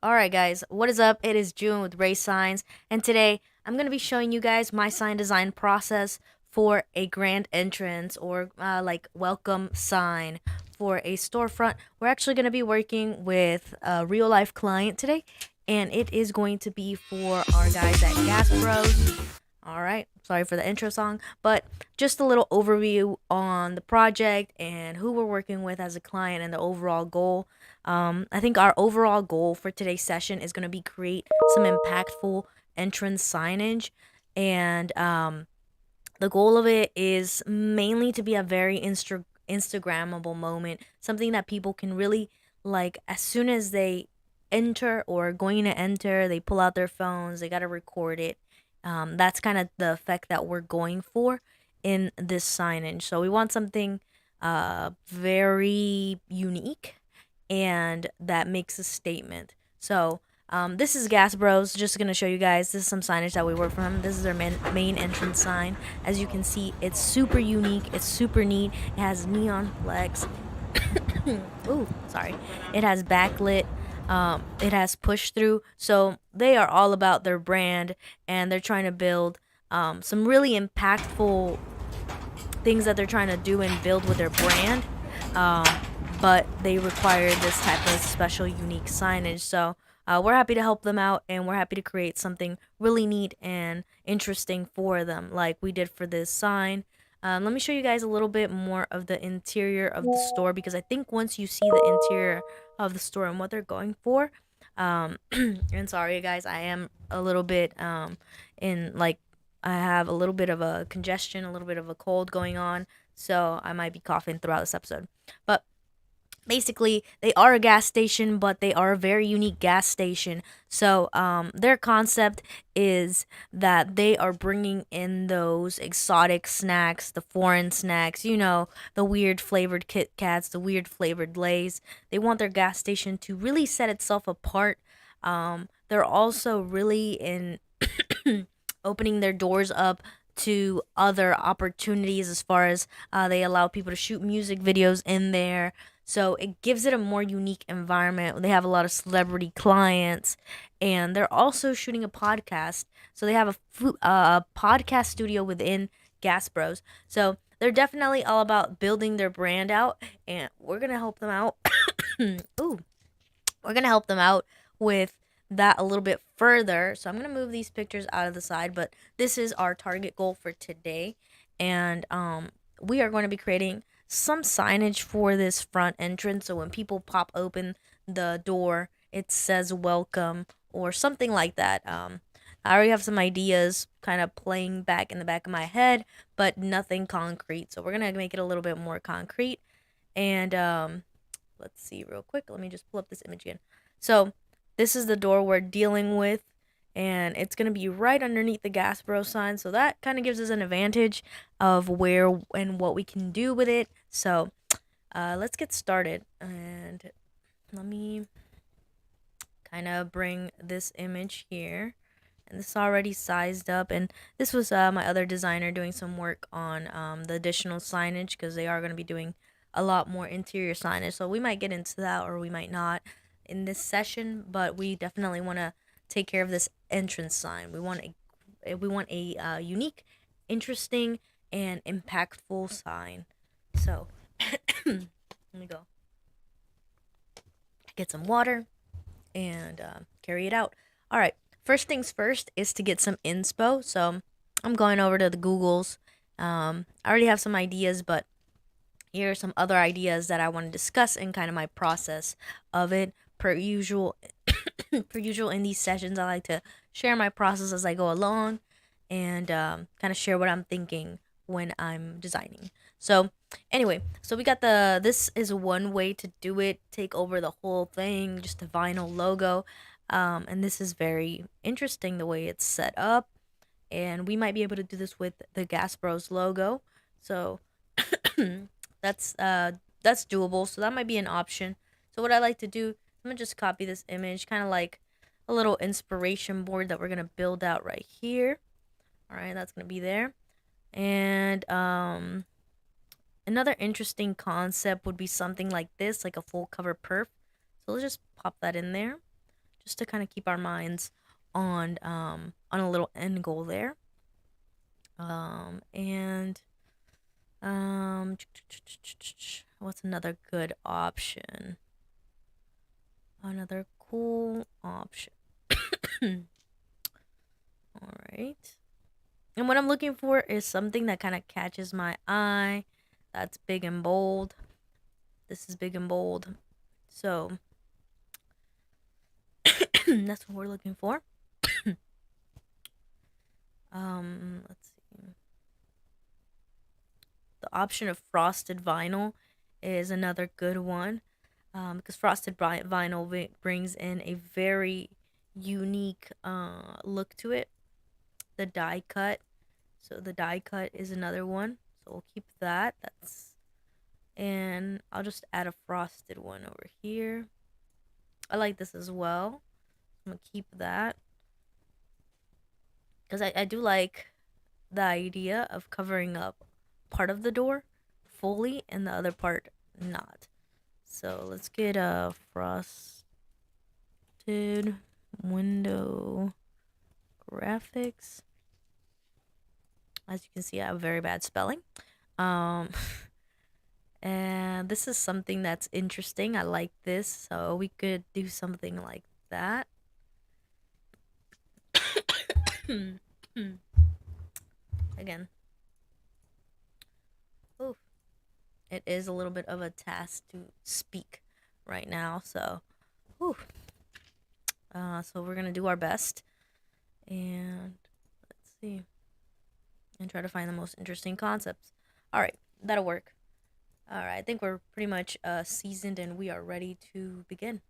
Alright guys, what is up? It is June with Ray Signs, and today I'm going to be showing you guys my sign design process for a grand entrance or like welcome sign for a storefront. We're actually going to be working with a real life client today, and it is going to be for our guys at Gas Bros. Alright, sorry for the intro song, but just a little overview on the project and who we're working with as a client and the overall goal. I think our overall goal for today's session is going to be create some impactful entrance signage, and the goal of it is mainly to be a very Instagrammable moment, something that people can really like as soon as they enter or going to enter, they pull out their phones, they got to record it. That's kind of the effect that we're going for in this signage. So we want something very unique and that makes a statement. So this is Gas Bros. Just gonna show you guys. This is some signage that we work from. This is their main entrance sign. As you can see, it's super unique. It's super neat. It has neon flex. Ooh, sorry. It has backlit. It has push through. So they are all about their brand, and they're trying to build some really impactful things that they're trying to do and build with their brand. Um, but they require this type of special, unique signage. So we're happy to help them out, and we're happy to create something really neat and interesting for them, like we did for this sign. Let me show you guys a little bit more of the interior of the store, because I think once you see the interior of the store and what they're going for, and sorry guys, I am a little bit in like I have a little bit of a congestion, a little bit of a cold going on, so I might be coughing throughout this episode. But basically, they are a gas station, but they are a very unique gas station. So their concept is that they are bringing in those exotic snacks, the foreign snacks, the weird flavored Kit Kats, the weird flavored Lays. They want their gas station to really set itself apart. They're also really in opening their doors up to other opportunities, as far as they allow people to shoot music videos in there. So it gives it a more unique environment. They have a lot of celebrity clients, and they're also shooting a podcast. So they have a podcast studio within Gas Bros. So they're definitely all about building their brand out, and we're gonna help them out. Ooh, we're gonna help them out with that a little bit further. So I'm gonna move these pictures out of the side, but this is our target goal for today, and we are going to be creating some signage for this front entrance. So when people pop open the door, it says welcome or something like that. I already have some ideas kind of playing back in the back of my head, but nothing concrete. So we're gonna make it a little bit more concrete. And let's see real quick. Let me just pull up this image again. So this is the door we're dealing with, and it's going to be right underneath the Gas Bro sign. So that kind of gives us an advantage of where and what we can do with it. So let's get started. And let me kind of bring this image here. And this is already sized up. And this was my other designer doing some work on the additional signage, because they are going to be doing a lot more interior signage. So we might get into that, or we might not in this session, but we definitely want to take care of this entrance sign. We want a unique, interesting, and impactful sign. So let me go get some water and carry it out. All right. First things first is to get some inspo. So I'm going over to the Googles. I already have some ideas, but here are some other ideas that I want to discuss and kind of my process of it. Per usual, per usual in these sessions, I like to share my process as I go along, and kind of share what I'm thinking when I'm designing. So anyway, so we got this is one way to do it. Take over the whole thing, just a vinyl logo. And this is very interesting the way it's set up, and we might be able to do this with the Gas Bros logo. So that's doable. So that might be an option. So what I like to do, I'm gonna just copy this image, kind of like a little inspiration board that we're gonna build out right here. All right, that's gonna be there. And another interesting concept would be something like this, like a full cover perf. So let's just pop that in there. just to kind of keep our minds on a little end goal there. And what's another good option? Another cool option. All right. And what I'm looking for is something that kind of catches my eye. That's big and bold. This is big and bold. So that's what we're looking for. Let's see. The option of frosted vinyl is another good one, because frosted vinyl brings in a very unique look to it. The die cut, so the die cut is another one. So we'll keep that. And I'll just add a frosted one over here. I like this as well. I'm gonna keep that because I do like the idea of covering up part of the door fully and the other part not. So let's get a frosted window graphics. As you can see, I have very bad spelling. And this is something that's interesting. I like this, so we could do something like that. Again. Oof. It is a little bit of a task to speak right now, so so we're gonna do our best, and let's see, and try to find the most interesting concepts. All right, that'll work. All right, I think we're pretty much seasoned, and we are ready to begin.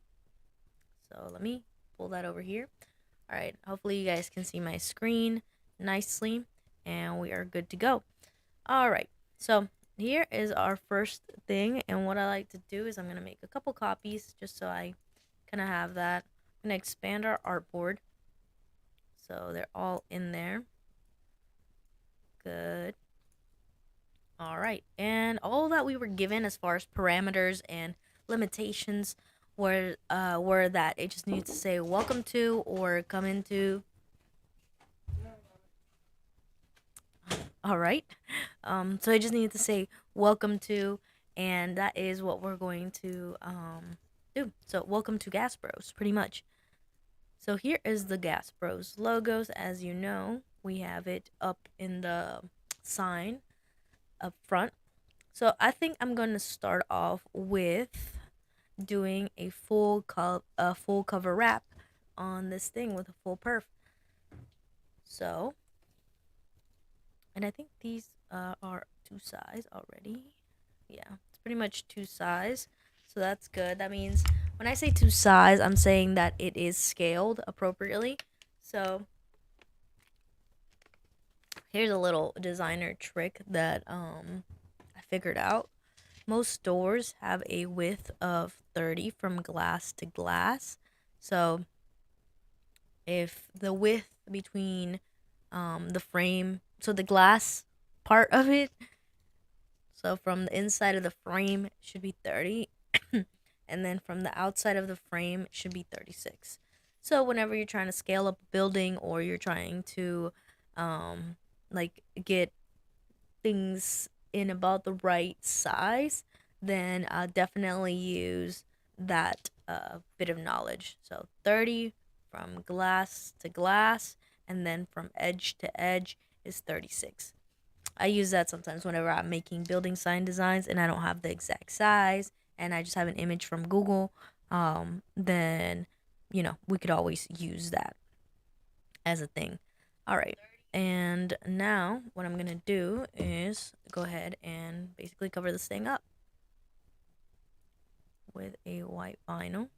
So let me pull that over here. All right, hopefully you guys can see my screen nicely, and we are good to go. All right, so here is our first thing, and what I like to do is I'm going to make a couple copies just so I kind of have that. I'm going to expand our artboard so they're all in there. Good. All right, and all that we were given as far as parameters and limitations were that it just needs to say welcome to or come into. All right, so I just need to say welcome to, and that is what we're going to do. So welcome to Gas Bros, pretty much. So here is the Gas Bros logos. As you know, we have it up in the sign up front. So I think I'm going to start off with doing a full cover wrap on this thing with a full perf. So, and I think these are 2 size already. Yeah, it's pretty much 2 size. So that's good. That means when I say 2 size, I'm saying that it is scaled appropriately. So here's a little designer trick that I figured out. Most doors have a width of 30 from glass to glass. So if the width between the frame, so the glass part of it, so from the inside of the frame should be 30, and then from the outside of the frame it should be 36. So whenever you're trying to scale up a building or you're trying to like get things in about the right size, then definitely use that bit of knowledge. So 30 from glass to glass, and then from edge to edge is 36. I use that sometimes whenever I'm making building sign designs and I don't have the exact size and I just have an image from Google. Then we could always use that as a thing. All right. And now what I'm going to do is go ahead and basically cover this thing up with a white vinyl.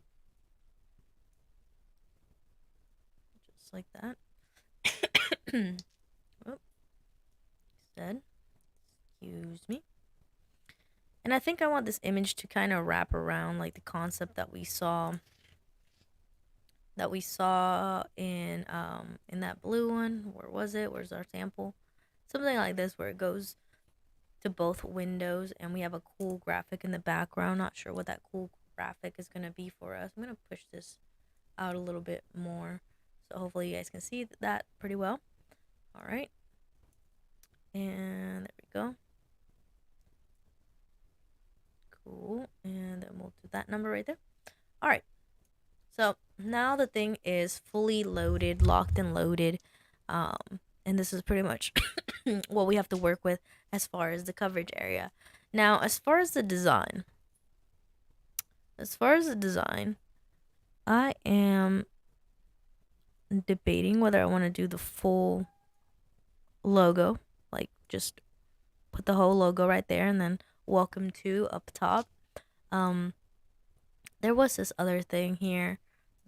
Just like that. Excuse me. And I think I want this image to kind of wrap around like the concept that we saw in that blue one. Where was it? Where's our sample? Something like this where it goes to both windows and we have a cool graphic in the background. Not sure what that cool graphic is going to be for us. I'm going to push this out a little bit more. So hopefully you guys can see that pretty well. All right. And there we go. Cool. And then we'll do that number right there. All right. So now the thing is fully loaded, locked and loaded. And this is pretty much what we have to work with as far as the coverage area. Now, as far as the design, I am debating whether I want to do the full logo, like just put the whole logo right there and then welcome to up top. There was this other thing here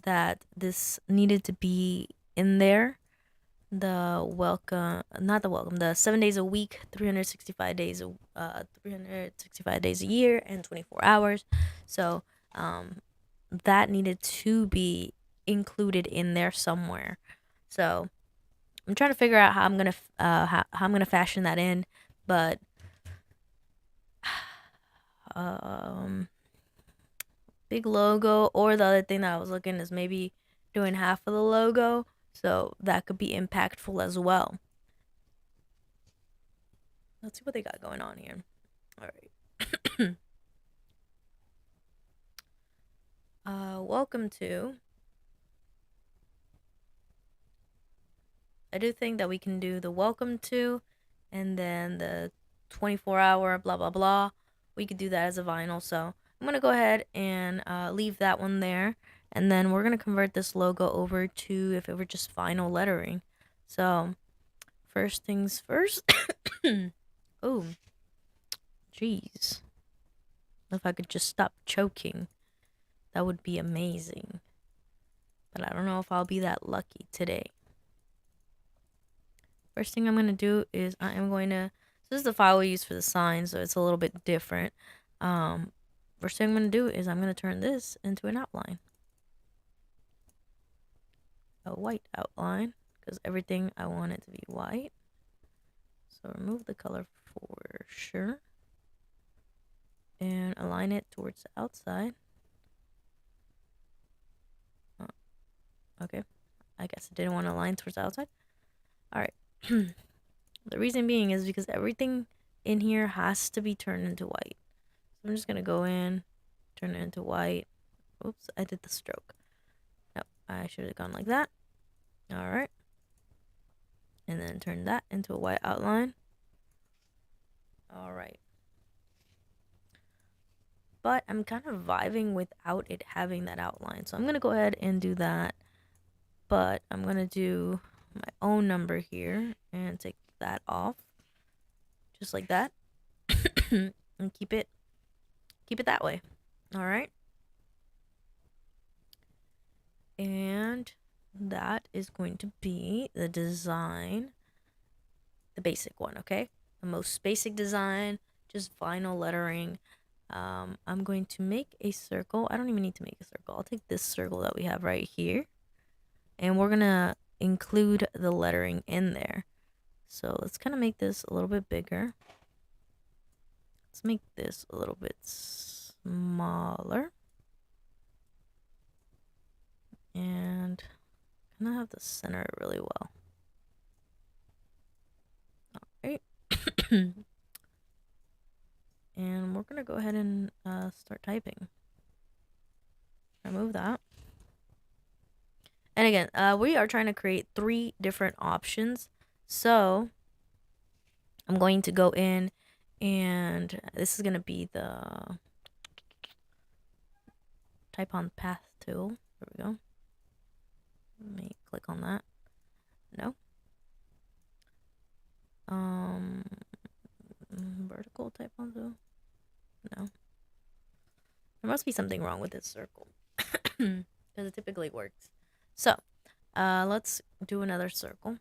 that this needed to be in there. The 7 days a week, 365 days a year, and 24 hours. So that needed to be included in there somewhere. So I'm trying to figure out how I'm gonna fashion that in, but big logo, or the other thing that I was looking is maybe doing half of the logo, so that could be impactful as well. Let's see what they got going on here. All right. Welcome to. I do think that we can do the welcome to, and then the 24-hour blah blah blah. We could do that as a vinyl, so I'm gonna go ahead and leave that one there, and then we're gonna convert this logo over to if it were just vinyl lettering. So first things first. Oh, jeez. If I could just stop choking, that would be amazing. But I don't know if I'll be that lucky today. First thing I'm going to do is I am going to, so this is the file we use for the sign, so it's a little bit different. First thing I'm going to do is I'm going to turn this into an outline. A white outline, because everything I want it to be white. So remove the color for sure. And align it towards the outside. Okay, I guess I didn't want to align towards the outside. Alright. The reason being is because everything in here has to be turned into white. So I'm just going to go in, turn it into white. Oops, I did the stroke. No, I should have gone like that. Alright. And then turn that into a white outline. Alright. But I'm kind of vibing without it having that outline. So I'm going to go ahead and do that. But I'm going to do my own number here and take that off. Just like that. And keep it that way. Alright. And that is going to be the design. The basic one, okay? The most basic design. Just vinyl lettering. I'm going to make a circle. I don't even need to make a circle. I'll take this circle that we have right here. And we're going to include the lettering in there. So let's kind of make this a little bit bigger. Let's make this a little bit smaller. And kind of have to center it really well. Alright. And we're going to go ahead and start typing. Remove that. And again, we are trying to create 3 different options. So I'm going to go in and this is going to be the type on path tool. There we go. Let me click on that. No. Vertical type on tool. No. There must be something wrong with this circle. Because it typically works. So, let's do another circle.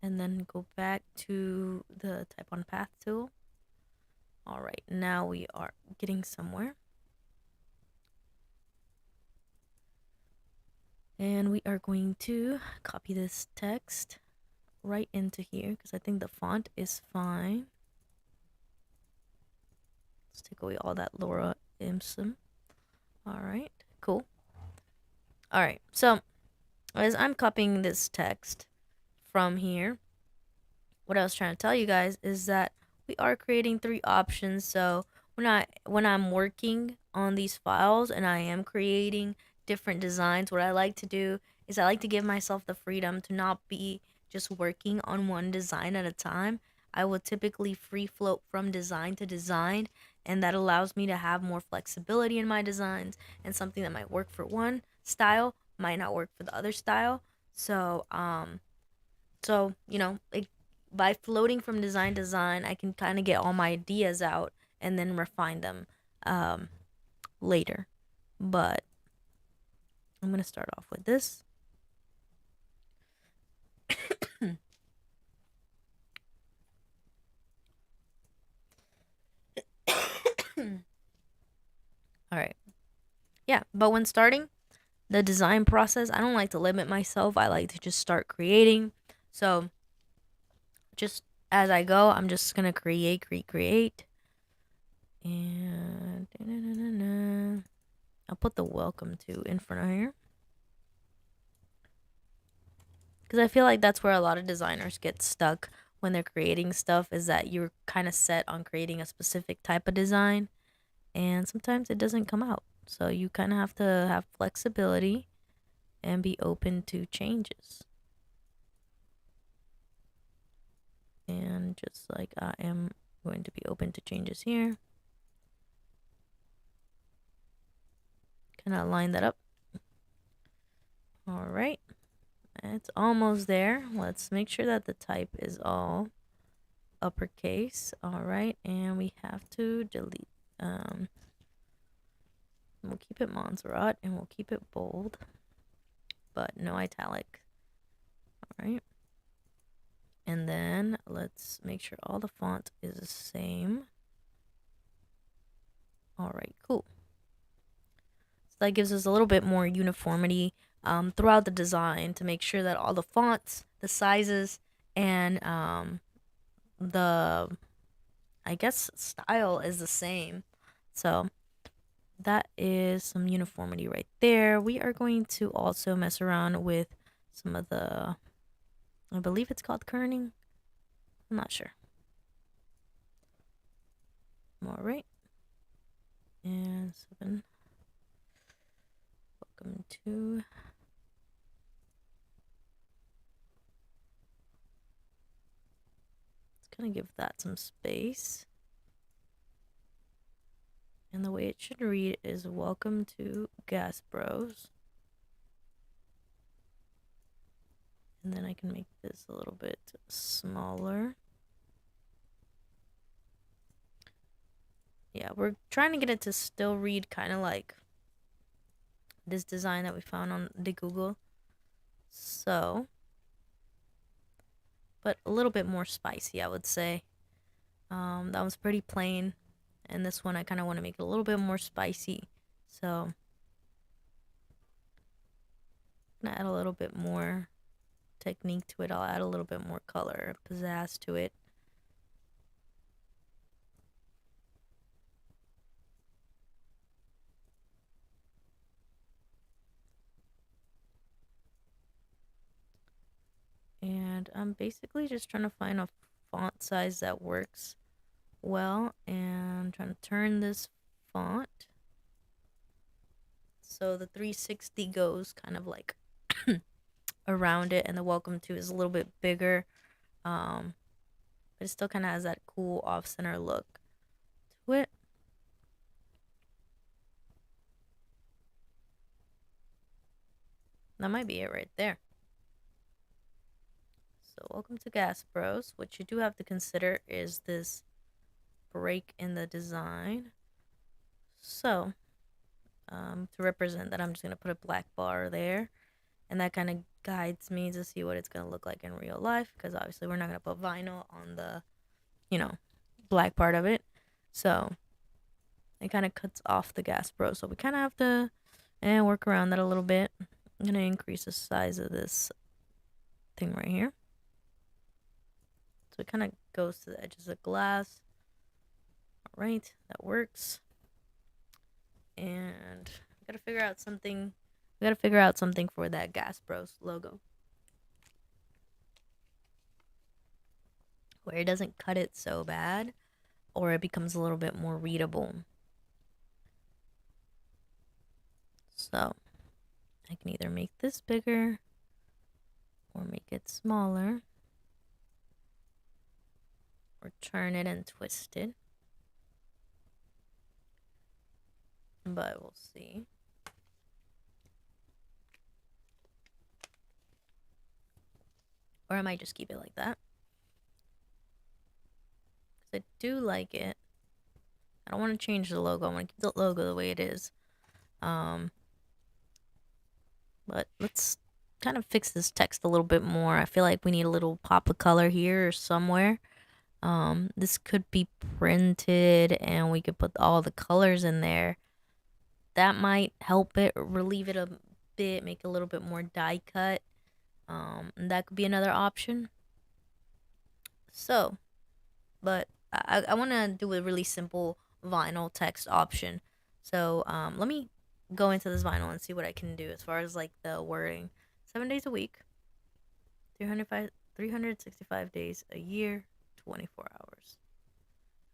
And then go back to the type on path tool. Alright, now we are getting somewhere. And we are going to copy this text right into here because I think the font is fine. Let's take away all that Laura Imson. Alright, cool. All right, so as I'm copying this text from here, what I was trying to tell you guys is that we are creating 3 options. So when I'm working on these files and I am creating different designs, what I like to do is I like to give myself the freedom to not be just working on one design at a time. I will typically free float from design to design, and that allows me to have more flexibility in my designs, and something that might work for one style might not work for the other style. So like, by floating from design to design, I can kind of get all my ideas out and then refine them um, later. But I'm gonna start off with this. All right. Yeah, but when starting the design process, I don't like to limit myself. I like to just start creating. So just as I go, I'm just gonna create, and I'll put the welcome to in front of here, because I feel like that's where a lot of designers get stuck when they're creating stuff, is that you're kind of set on creating a specific type of design, and sometimes it doesn't come out. So you kind of have to have flexibility and be open to changes. And just like I am going to be open to changes here, kind of line that up. All right, it's almost there. Let's make sure that the type is all uppercase. All right, and we have to delete. We'll keep it Montserrat and we'll keep it bold, but no italic. All right, and then let's make sure all the font is the same. All right, cool. So that gives us a little bit more uniformity throughout the design, to make sure that all the fonts, the sizes, and the, I guess, style is the same. So that is some uniformity right there. We are going to also mess around with some of the, I believe it's called kerning. I'm not sure. All right. And 7. Welcome to. Let's kind of give that some space. And the way it should read is welcome to Gas Bros. And then I can make this a little bit smaller. Yeah, we're trying to get it to still read kind of like this design that we found on the Google. So, but a little bit more spicy, I would say. That was pretty plain, and this one I kind of want to make it a little bit more spicy. So, I'm gonna add a little bit more technique to it. I'll add a little bit more color, pizzazz to it. And I'm basically just trying to find a font size that works well, and I'm trying to turn this font so the 360 goes kind of like around it, and the welcome to is a little bit bigger, but it still kind of has that cool off-center look to it. That might be it right there. So welcome to Gas Bros. What you do have to consider is this break in the design. So to represent that, I'm just going to put a black bar there, and that kind of guides me to see what it's going to look like in real life, because obviously we're not going to put vinyl on the, black part of it. So it kind of cuts off the Gas Bro. So we kind of have to work around that a little bit. I'm going to increase the size of this thing right here. So it kind of goes to the edges of the glass. All right, that works. And I got to figure out something We gotta figure out something for that Gas Bros logo where it doesn't cut it so bad, or it becomes a little bit more readable. So I can either make this bigger or make it smaller, or turn it and twist it. But we'll see. Or I might just keep it like that, because I do like it. I don't want to change the logo. I want to keep the logo the way it is. But let's kind of fix this text a little bit more. I feel like we need a little pop of color here or somewhere. This could be printed and we could put all the colors in there. That might help it relieve it a bit, make it a little bit more die cut. And that could be another option. So, but I want to do a really simple vinyl text option. So, let me go into this vinyl and see what I can do as far as like the wording. 7 days a week, 365 days a year, 24 hours.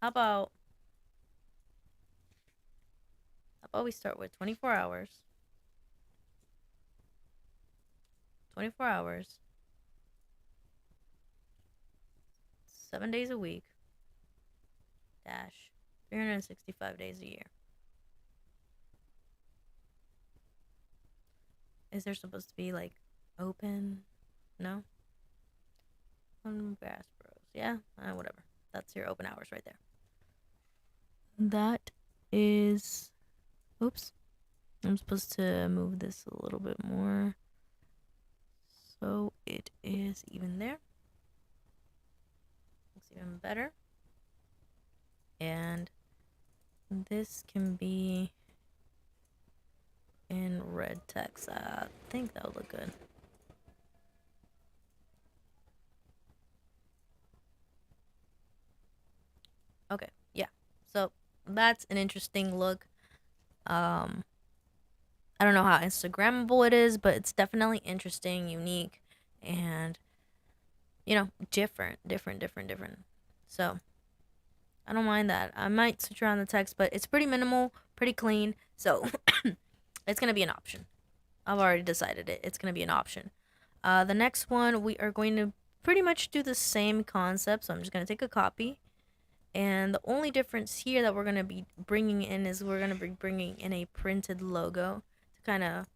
How about we start with 24 hours? 24 hours. 7 days a week. Dash 365 days a year. Is there supposed to be like open? No? Gas Bros. Yeah? Whatever. That's your open hours right there. That is... Oops. I'm supposed to move this a little bit more, so it is even there. Looks even better. And this can be in red text. I think that would look good. Okay, yeah. So that's an interesting look. I don't know how Instagrammable it is, but it's definitely interesting, unique, and different. So I don't mind that. I might switch around the text, but it's pretty minimal, pretty clean. So it's gonna be an option. I've already decided it. It's gonna be an option. The next one, we are going to pretty much do the same concept. So I'm just gonna take a copy. And the only difference here that we're going to be bringing in is we're going to be bringing in a printed logo to kind of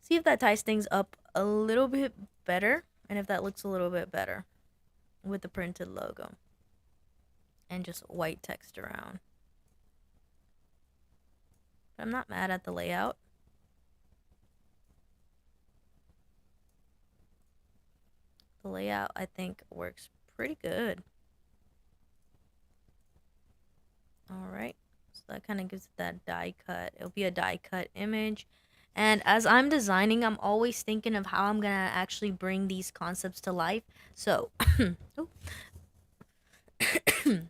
see if that ties things up a little bit better and if that looks a little bit better with the printed logo and just white text around. But I'm not mad at the layout. The layout, I think, works pretty good. Alright, so that kind of gives it that die cut. It'll be a die cut image. And as I'm designing, I'm always thinking of how I'm going to actually bring these concepts to life. So,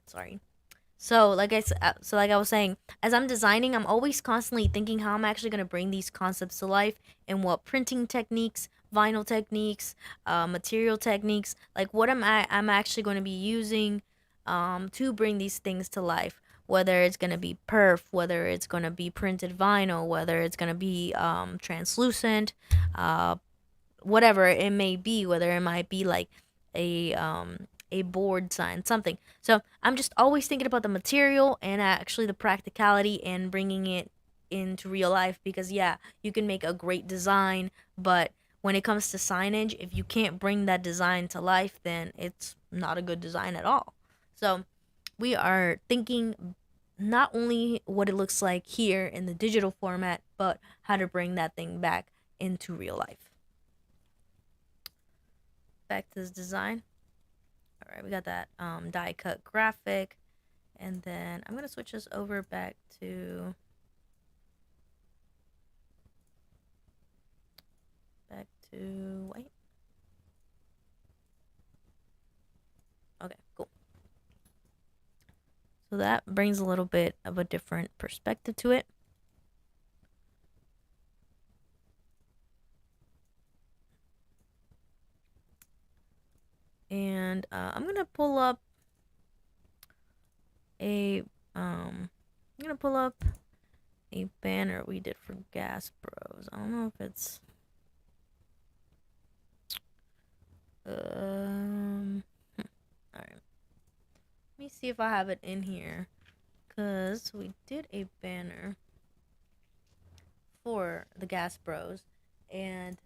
sorry. So, like I was saying, as I'm designing, I'm always constantly thinking how I'm actually going to bring these concepts to life and what printing techniques, vinyl techniques, material techniques, like what I'm actually going to be using to bring these things to life. Whether it's going to be perf, whether it's going to be printed vinyl, whether it's going to be translucent, whatever it may be, whether it might be like a board sign, something. So I'm just always thinking about the material and actually the practicality and bringing it into real life, because yeah, you can make a great design, but when it comes to signage, if you can't bring that design to life, then it's not a good design at all. So we are thinking not only what it looks like here in the digital format, but how to bring that thing back into real life. Back to this design. All right, we got that die cut graphic, and then I'm gonna switch this over back to white. Okay, cool. So that brings a little bit of a different perspective to it. And I'm gonna pull up a banner we did for Gas Bros. I don't know if it's all right. Let me see if I have it in here, cause we did a banner for the Gas Bros, and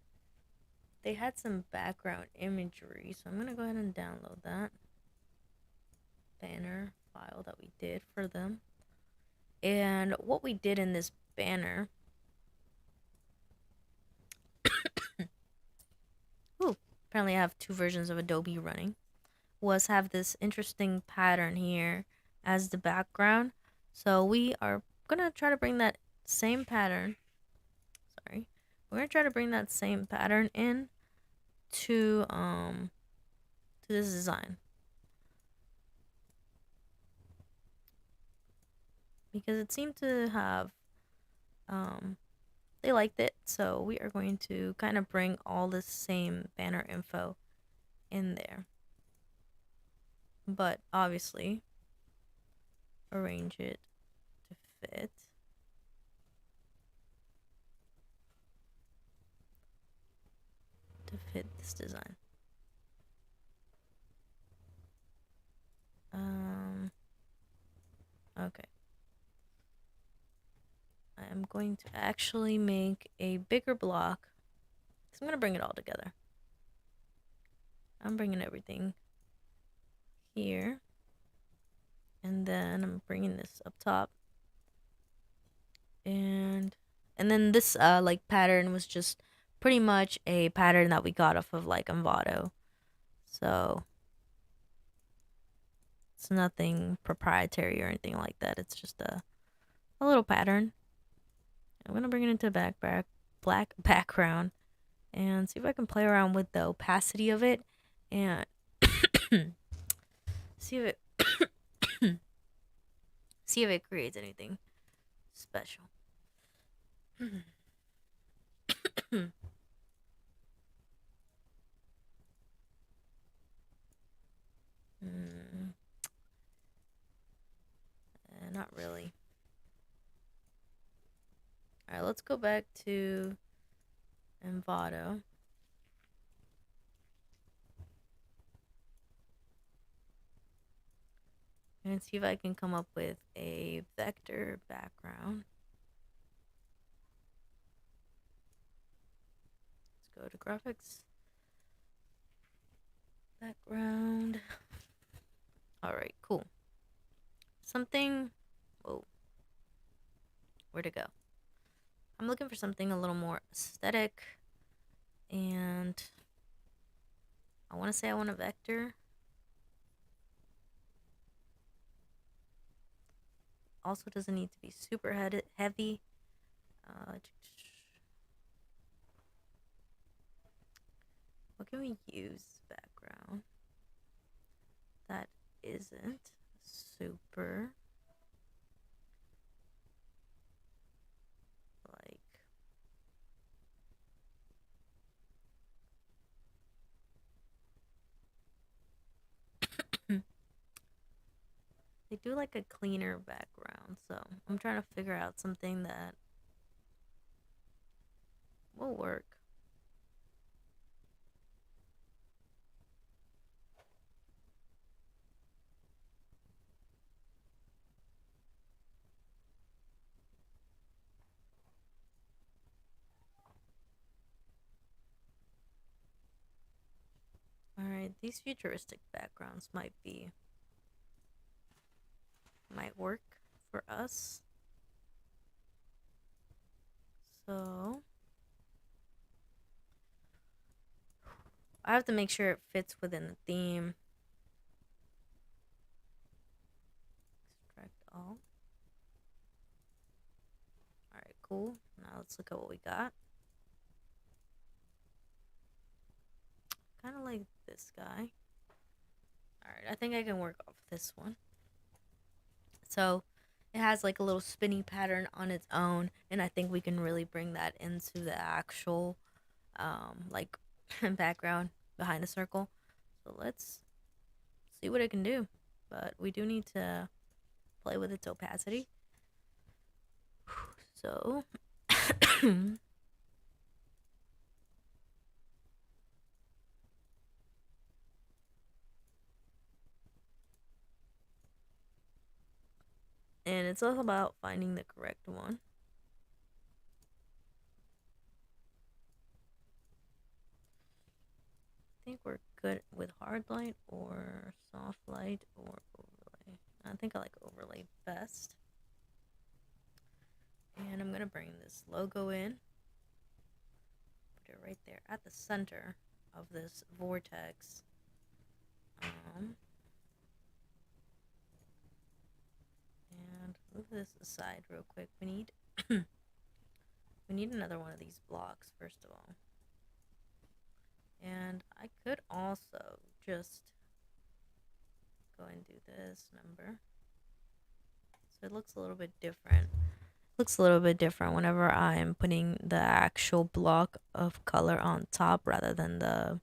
they had some background imagery. So I'm gonna go ahead and download that banner file that we did for them. And what we did in this banner, ooh, apparently I have two versions of Adobe running, was have this interesting pattern here as the background. So we are gonna try to bring that same pattern, we're gonna try to bring that same pattern in to this design, because it seemed to have they liked it. So we are going to kind of bring all the same banner info in there, but obviously arrange it to fit this design. Okay. I am going to actually make a bigger block, because I'm going to bring it all together. I'm bringing everything here, and then I'm bringing this up top, and then this like pattern was just pretty much a pattern that we got off of like Envato, so it's nothing proprietary or anything like that. It's just a little pattern. I'm gonna bring it into black background and see if I can play around with the opacity of it and see if it see if it creates anything special. Not really. Alright, let's go back to Envato. And see if I can come up with a vector background. Let's go to graphics. Background. Alright, cool. Something. Whoa. Where'd it go? I'm looking for something a little more aesthetic. And I want to say I want a vector. Also doesn't need to be super heavy. What can we use background that isn't super like they do like a cleaner background, so I'm trying to figure out something that will work. Alright, these futuristic backgrounds might work for us. So I have to make sure it fits within the theme. Extract all. Alright, cool. Now let's look at what we got. Kind of like this guy. Alright, I think I can work off this one. So it has like a little spinny pattern on its own, and I think we can really bring that into the actual like background behind the circle. So let's see what it can do. But we do need to play with its opacity. So and it's all about finding the correct one. I think we're good with hard light or soft light or overlay. I think I like overlay best. And I'm gonna bring this logo in. Put it right there at the center of this vortex. And move this aside real quick. We need we need another one of these blocks first of all. And I could also just go and do this number. So it looks a little bit different. Looks a little bit different whenever I'm putting the actual block of color on top rather than the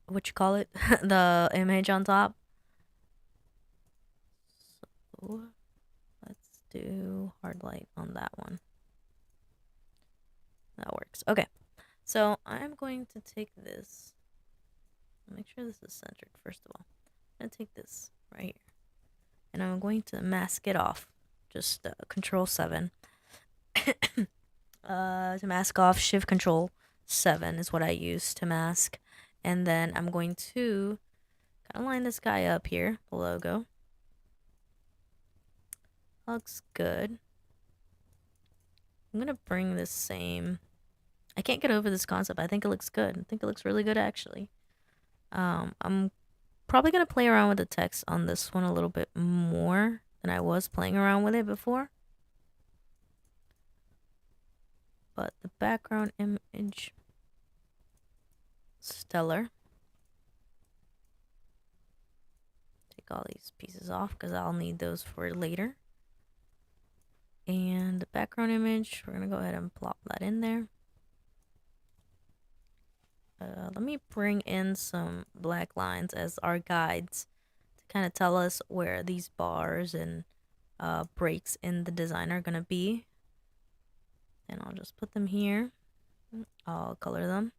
what you call it the image on top. So let's do hard light on that one. That works. Okay, so I'm going to take this, make sure this is centered first of all. I'm gonna take this right here and I'm going to mask it off. Just Control 7 to mask off. Shift Control 7 is what I use to mask. And then I'm going to kind of line this guy up here, the logo. Looks good. I'm gonna bring this same, I can't get over this concept. I think it looks good. I think it looks really good actually. I'm probably gonna play around with the text on this one a little bit more than I was playing around with it before. But the background image, stellar. Take all these pieces off because I'll need those for later. And the background image, we're gonna go ahead and plop that in there. Let me bring in some black lines as our guides to kind of tell us where these bars and breaks in the design are gonna be. And I'll just put them here. I'll color them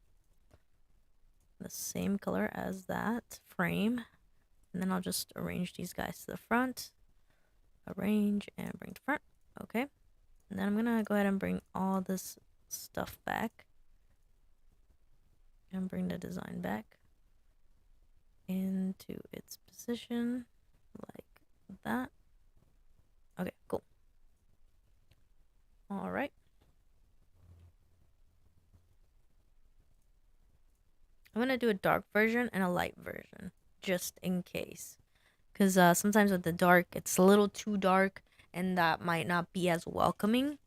the same color as that frame. And then I'll just arrange these guys to the front. Arrange and bring to front. Okay. And then I'm gonna go ahead and bring all this stuff back. And bring the design back into its position like that. Okay, cool. All right. I'm gonna do a dark version and a light version just in case, because sometimes with the dark it's a little too dark and that might not be as welcoming.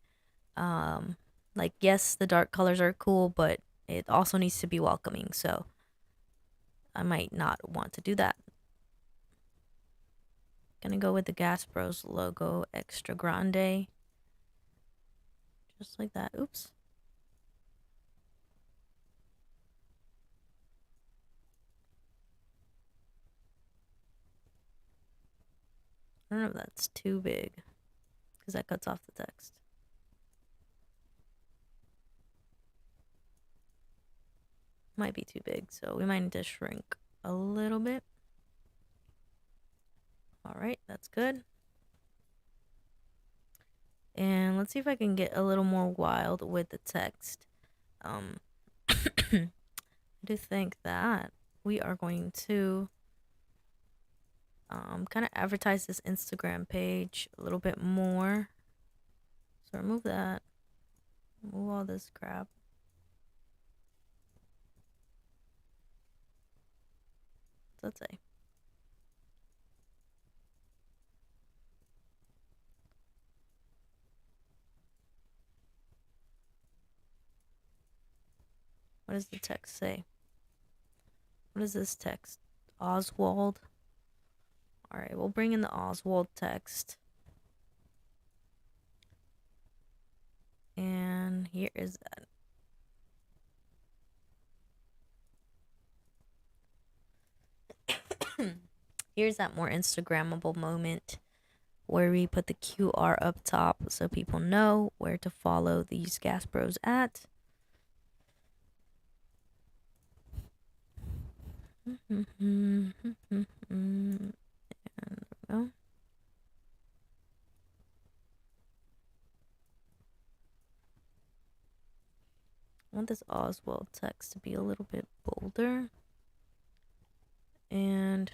Like, yes, the dark colors are cool, but it also needs to be welcoming, so I might not want to do that. Gonna go with the Gas Bros logo extra grande. Just like that. Oops. I don't know if that's too big, because that cuts off the text. Might be too big, so we might need to shrink a little bit. Alright, that's good. And let's see if I can get a little more wild with the text. I do think that we are going to kind of advertise this Instagram page a little bit more. So remove that. Remove all this crap. What's that say? What does the text say? What is this text? Oswald. Alright, we'll bring in the Oswald text. And here is that. Here's that more Instagrammable moment where we put the QR up top so people know where to follow these gas bros at. There we go. I want this Oswald text to be a little bit bolder. And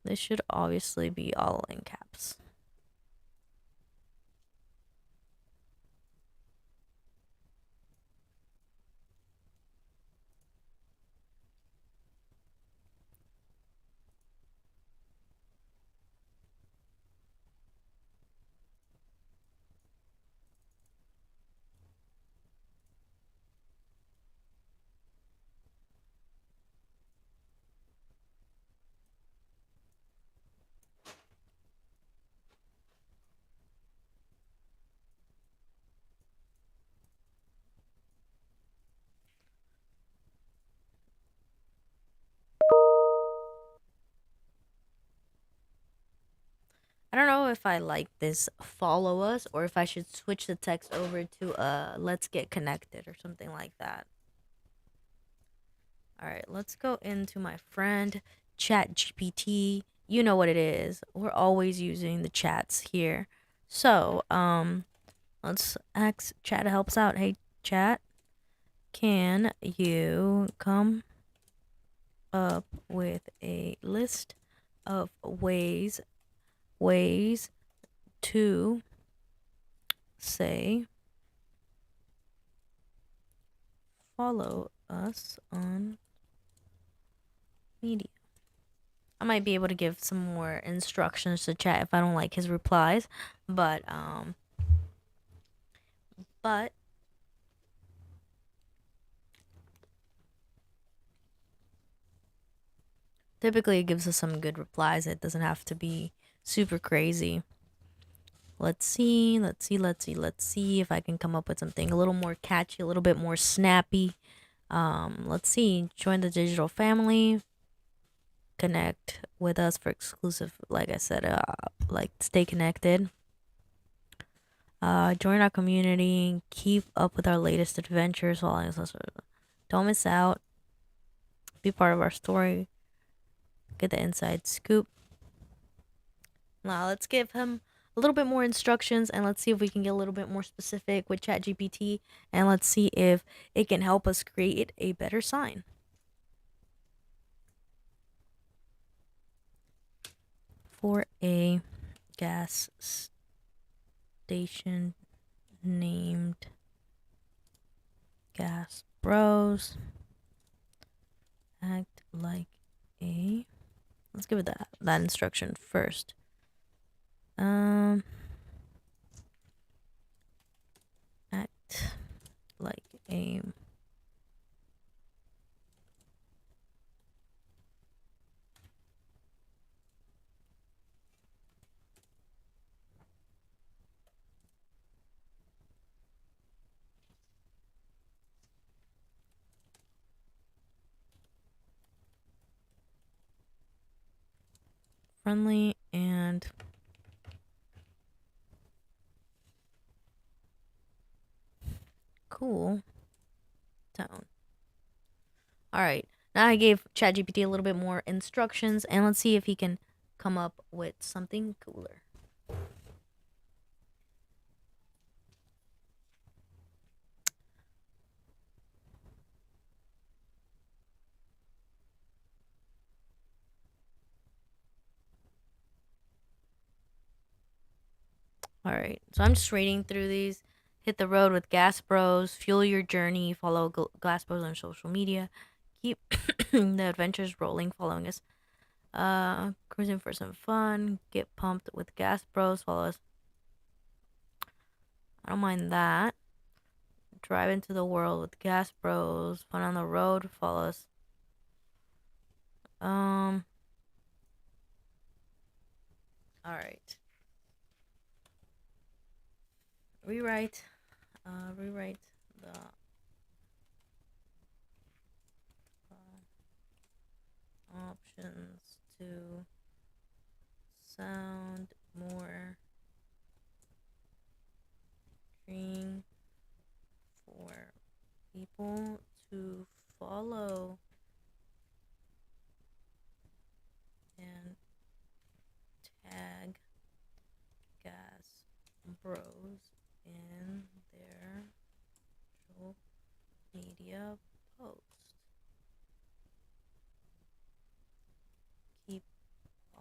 this should obviously be all in caps. I don't know if I like this follow us or if I should switch the text over to let's get connected or something like that. All right, let's go into my friend ChatGPT. You know what it is. We're always using the chats here. So, let's ask chat helps out. Hey chat, can you come up with a list of ways to say follow us on media. I might be able to give some more instructions to chat if I don't like his replies, but typically it gives us some good replies. It doesn't have to be super crazy. Let's see if I can come up with something a little more catchy, a little bit more snappy. Let's see. Join the digital family. Connect with us for exclusive, like I said, like stay connected. Join our community. Keep up with our latest adventures. Don't miss out. Be part of our story. Get the inside scoop. Now let's give him a little bit more instructions and let's see if we can get a little bit more specific with ChatGPT, and let's see if it can help us create a better sign. For a gas station named Gas Bros, act like a, let's give it that instruction first. Act like a friendly and cool tone. All right, now I gave ChatGPT a little bit more instructions, and let's see if he can come up with something cooler. All right, so I'm just reading through these. Hit the road with Gas Bros. Fuel your journey. Follow Gas Bros on social media. Keep the adventures rolling. Following us. Cruising for some fun. Get pumped with Gas Bros. Follow us. I don't mind that. Drive into the world with Gas Bros. Fun on the road. Follow us. All right. Rewrite the options Options to sound more green for people to follow and tag Gas Bros in their social media post. Keep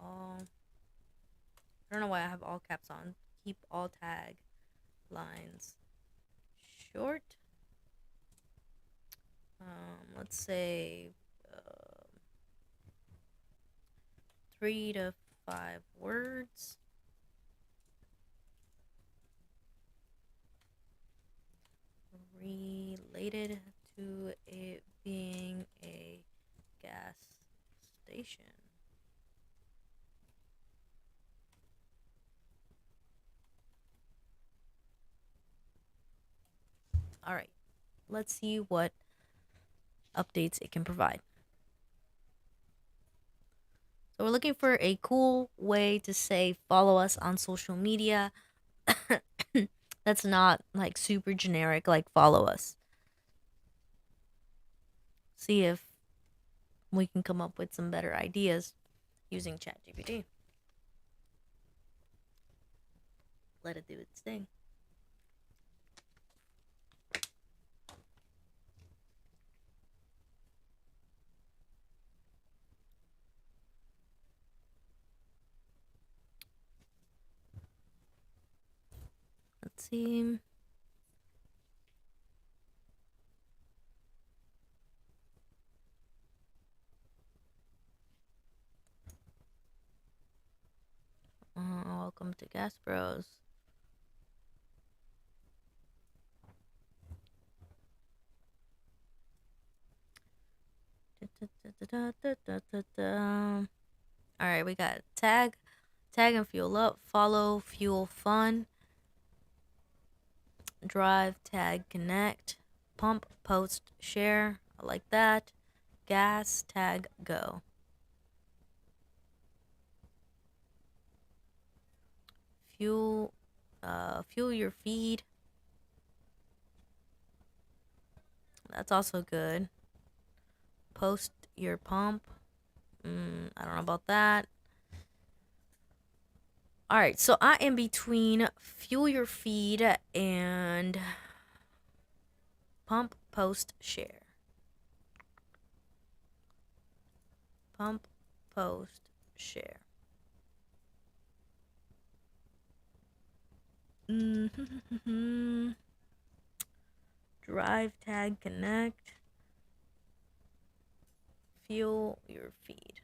all, I don't know why I have all caps on. Keep all tag lines short. Let's say 3 to 5 words. Related to it being a gas station. All right, let's see what updates it can provide. So we're looking for a cool way to say follow us on social media. That's not like super generic, like follow us. See if we can come up with some better ideas using ChatGPT. Let it do its thing. Let's see. Welcome to Gas Bros. Alright, we got tag and fuel up, follow, fuel fun, drive, tag, connect, pump, post, share. I like that. Gas, tag, go. Fuel your feed. That's also good. Post your pump. I don't know about that. Alright, so I am between fuel your feed and pump, post, share. Pump, post, share. Drive, tag, connect. Fuel your feed.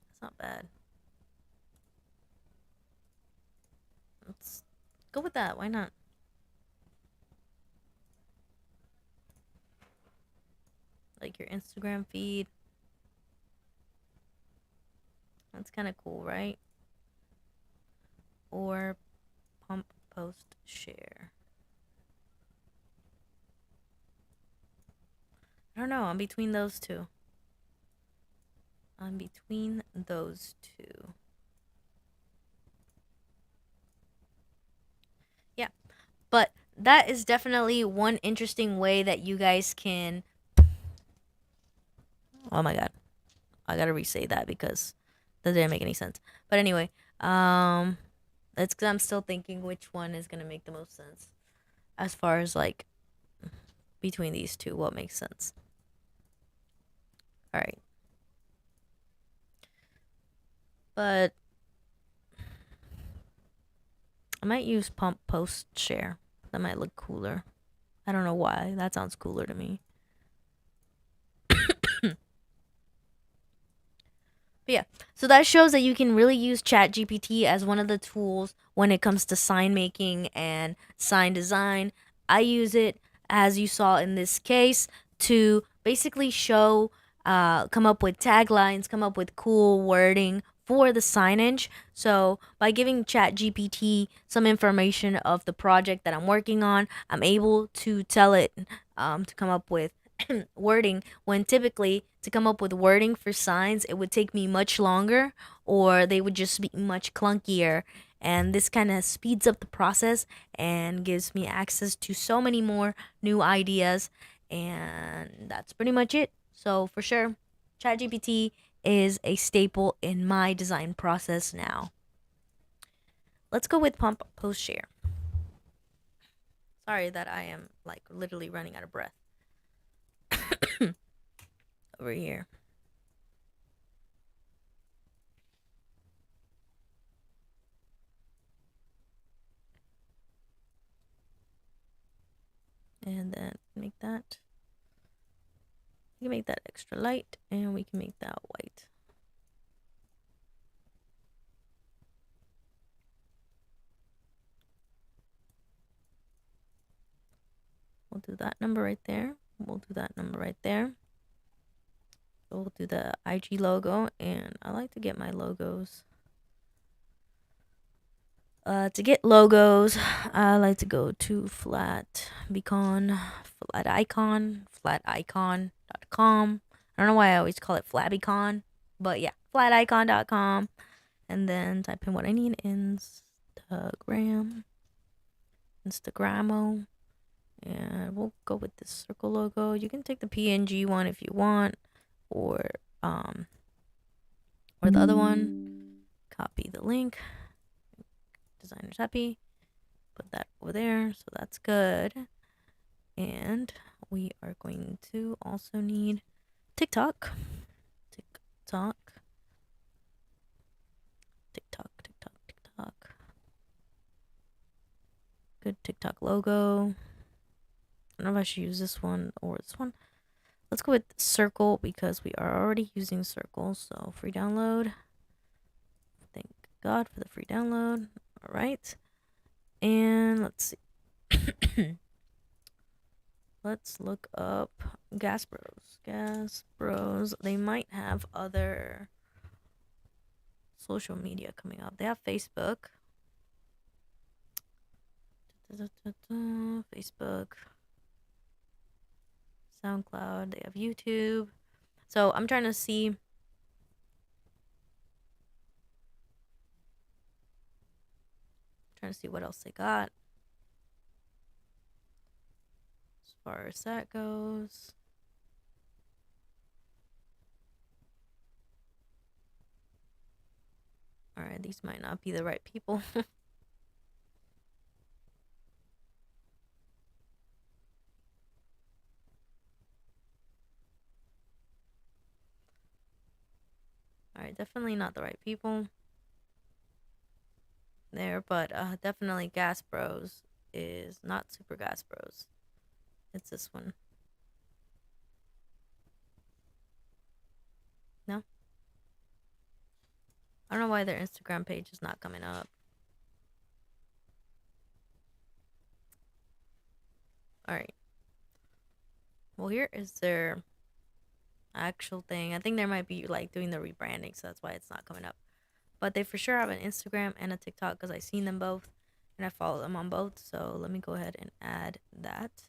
That's not bad. Let's go with that. Why not? Like your Instagram feed. That's kind of cool, right? Or pump, post, share. I don't know. I'm between those two. Yeah. But that is definitely one interesting way that you guys can. Oh my god. I gotta re-say that because that didn't make any sense. But anyway, that's because I'm still thinking which one is gonna make the most sense. As far as like between these two, what makes sense. Alright. But I might use pump post share. That might look cooler. I don't know why. That sounds cooler to me. But yeah, so that shows that you can really use ChatGPT as one of the tools when it comes to sign making and sign design. I use it, as you saw in this case, to basically show, come up with taglines, come up with cool wording for the signage. So by giving ChatGPT some information of the project that I'm working on, I'm able to tell it to come up with wording, when typically to come up with wording for signs it would take me much longer, or they would just be much clunkier. And this kind of speeds up the process and gives me access to so many more new ideas. And that's pretty much it. So for sure, ChatGPT is a staple in my design process now. Let's go with pump post share. Sorry that I am like literally running out of breath over here. And then make that, we can make that extra light, and we can make that white. We'll do that number right there. We'll do that number right there. We'll do the IG logo, and I like to get my logos. To get logos, I like to go to flaticon.com. I don't know why I always call it Flabicon, but yeah, flaticon.com. And then type in what I need: Instagramo. And we'll go with this circle logo. You can take the PNG one if you want, or the other one. Copy the link. Designer's happy. Put that over there, so that's good. And we are going to also need TikTok. Good TikTok logo. I don't know if I should use this one or this one. Let's go with circle because we are already using circle. So free download. Thank God for the free download. All right. And let's see. Let's look up Gas Bros. Gas Bros. They might have other social media coming up. They have Facebook. Facebook. SoundCloud. They have YouTube. So I'm trying to see. What else they got. As far as that goes. Alright, these might not be the right people. Alright, definitely not the right people there, but definitely Gas Bros is not Super Gas Bros. It's this one. No? I don't know why their Instagram page is not coming up. Alright. Well, here is their actual thing. I think there might be like doing the rebranding, so that's why it's not coming up. But they for sure have an Instagram and a TikTok because I've seen them both and I follow them on both. So let me go ahead and add that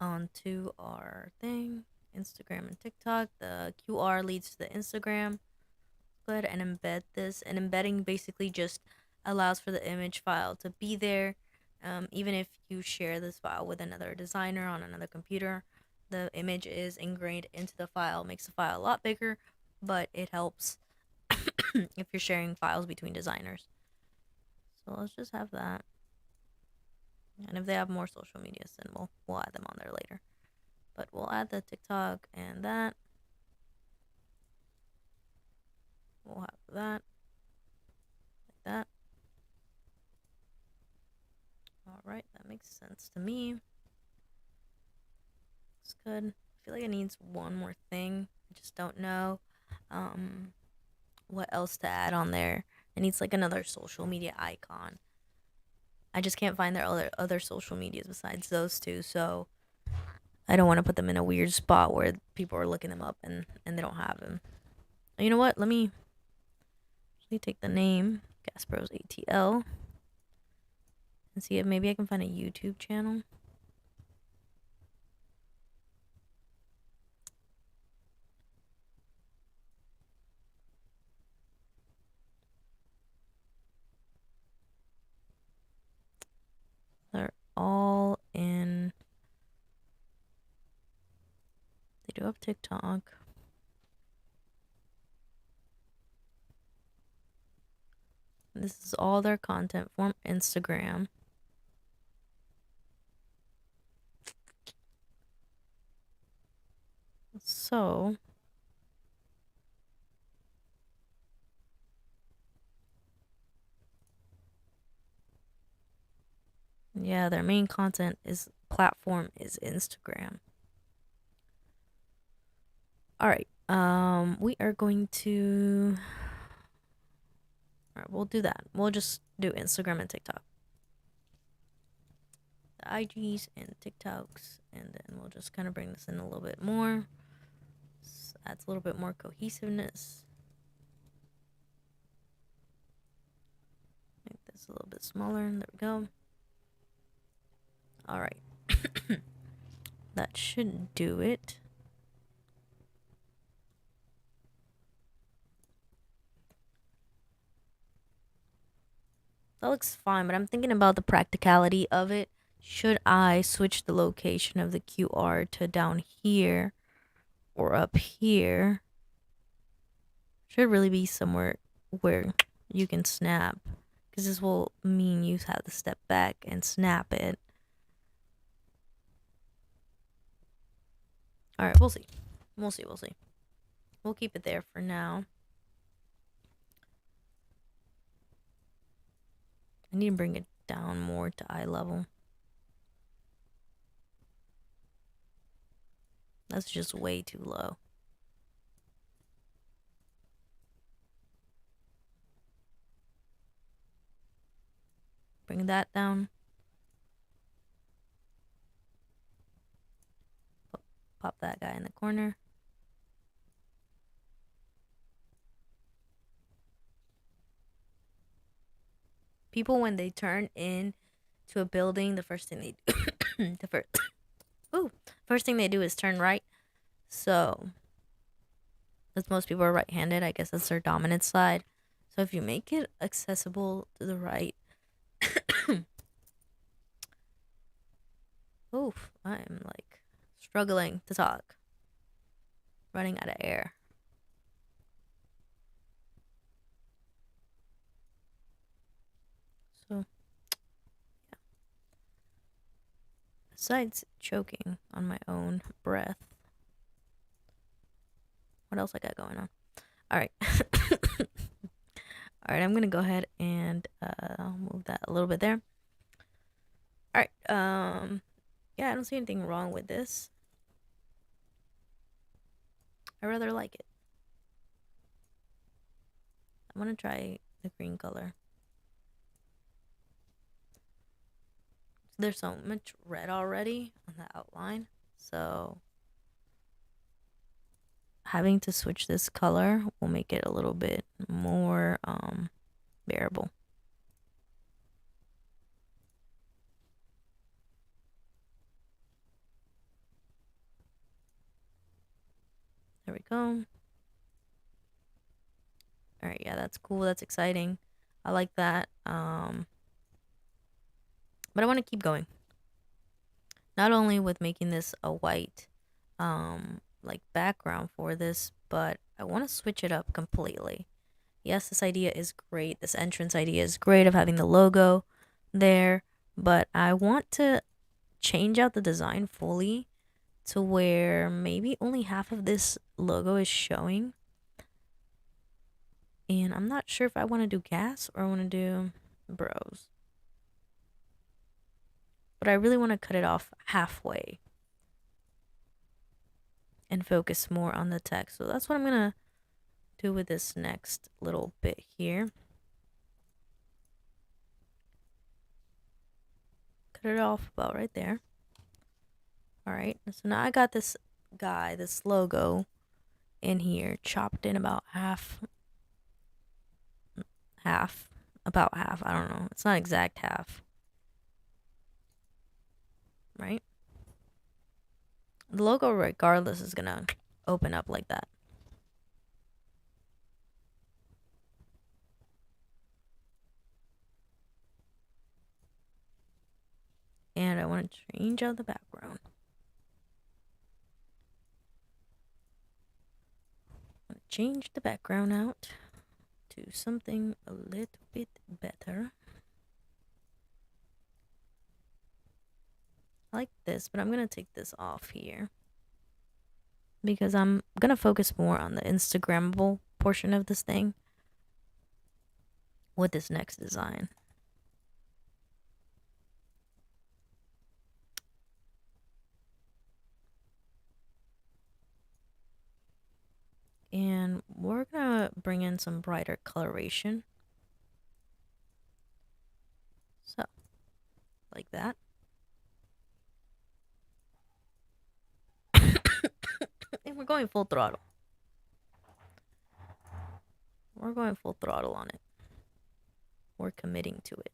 onto our thing. Instagram and TikTok. The QR leads to the Instagram. Go ahead and embed this. And embedding basically just allows for the image file to be there. Even if you share this file with another designer on another computer, the image is ingrained into the file. Makes the file a lot bigger, but it helps if you're sharing files between designers. So let's just have that. And if they have more social medias, then we'll add them on there later. But we'll add the TikTok and that. We'll have that. Like that. Alright, that makes sense to me. It's good. I feel like it needs one more thing. I just don't know what else to add on there. It needs like another social media icon. I just can't find their other social medias besides those two, so I don't want to put them in a weird spot where people are looking them up and they don't have them. You know what? Let me take the name Gas Bros ATL and see if maybe I can find a YouTube channel. have TikTok. This is all their content from Instagram. So yeah, their main content is platform is Instagram. All right. We are going to. All right, we'll do that. We'll just do Instagram and TikTok. The IGs and TikToks, and then we'll just kind of bring this in a little bit more. This adds a little bit more cohesiveness. Make this a little bit smaller. There we go. All right. That should do it. That looks fine, but I'm thinking about the practicality of it. Should I switch the location of the QR to down here or up here? Should really be somewhere where you can snap, because this will mean you have to step back and snap it. All right, we'll see. We'll see. We'll keep it there for now. I need to bring it down more to eye level. That's just way too low. Bring that down. Pop that guy in the corner. People, when they turn in to a building, the first thing they do, first thing they do is turn right. So, as most people are right-handed, I guess that's their dominant side. So if you make it accessible to the right, oof, I'm like struggling to talk, running out of air. So, yeah. Besides choking on my own breath, what else I got going on? All right. All right, I'm gonna go ahead and move that a little bit there. All right. Yeah, I don't see anything wrong with this. I rather like it. I want to try the green color. There's so much red already on the outline, so having to switch this color will make it a little bit more bearable. There we go. All right, yeah, that's cool. That's exciting. I like that. But I want to keep going. Not only with making this a white like background for this, but I want to switch it up completely. Yes, this idea is great. This entrance idea is great of having the logo there, but I want to change out the design fully to where maybe only half of this logo is showing. And I'm not sure if I want to do gas or I want to do bros. But I really want to cut it off halfway and focus more on the text. So that's what I'm going to do with this next little bit here. Cut it off about right there. All right, so now I got this guy, this logo in here, chopped in about half, about half. I don't know. It's not exact half. Right? The logo, regardless, is gonna open up like that. And I want to change out the background. change the background out to something a little bit better. I like this, but I'm gonna take this off here because I'm gonna focus more on the Instagrammable portion of this thing with this next design. And we're gonna bring in some brighter coloration. So, like that. And we're going full throttle. We're going full throttle on it. We're committing to it.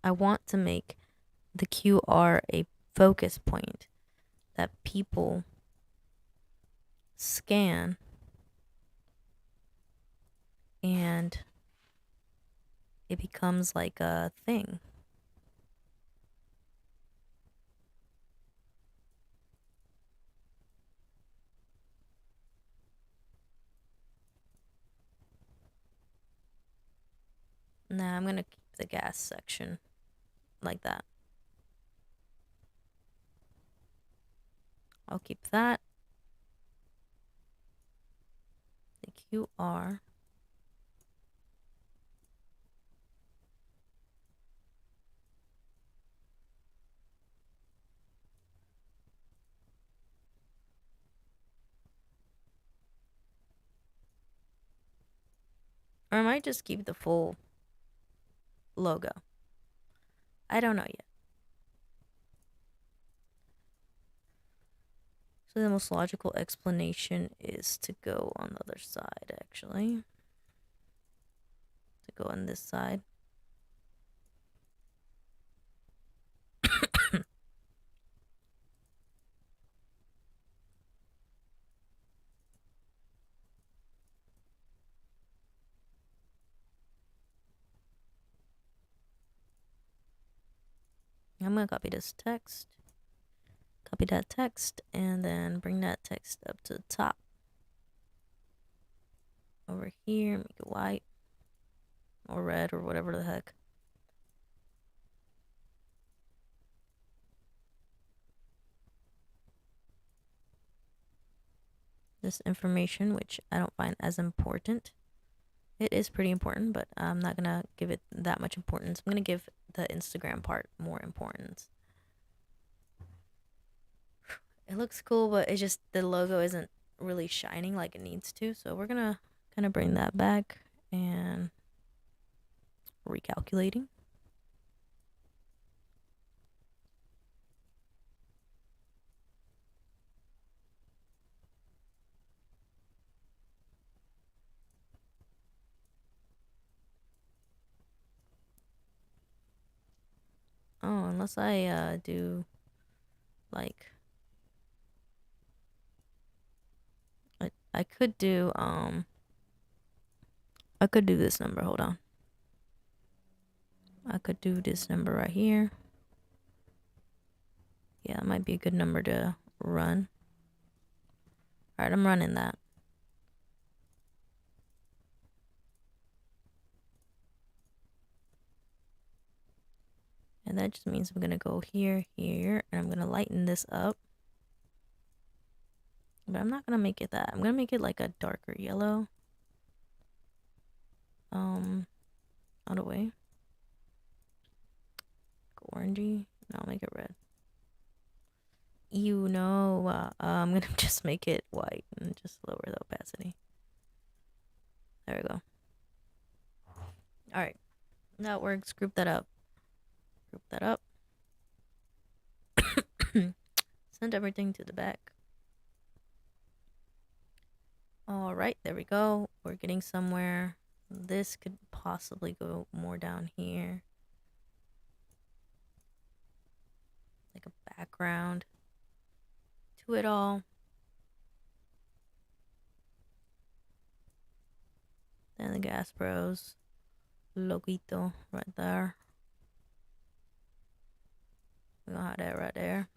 I want to make the QR a focus point that people scan and it becomes like a thing. Nah, I'm gonna keep the gas section like that. I'll keep that. The QR. Or I might just keep the full logo. I don't know yet. So the most logical explanation is to go on the other side, actually. To go on this side. I'm gonna copy this text. Copy that text and then bring that text up to the top. Over here, make it white. Or red or whatever the heck. This information, which I don't find as important. It is pretty important, but I'm not gonna give it that much importance. I'm gonna give the Instagram part more importance. It looks cool, but it's just the logo isn't really shining like it needs to. So we're gonna kind of bring that back and recalculating. Oh, unless I do like I could do I could do this number, hold on. I could do this number right here. Yeah, it might be a good number to run. Alright, I'm running that. And that just means I'm gonna go here, here, and I'm gonna lighten this up. But I'm not gonna make it that. I'm gonna make it like a darker yellow. Out of the way. Go orangey. No, I'll make it red. You know, I'm gonna just make it white and just lower the opacity. There we go. Alright. That works. Group that up. Group that up. Send everything to the back. Alright, there we go. We're getting somewhere. This could possibly go more down here. Like a background to it all. And the Gas Bros loquito right there. We're gonna have that right there.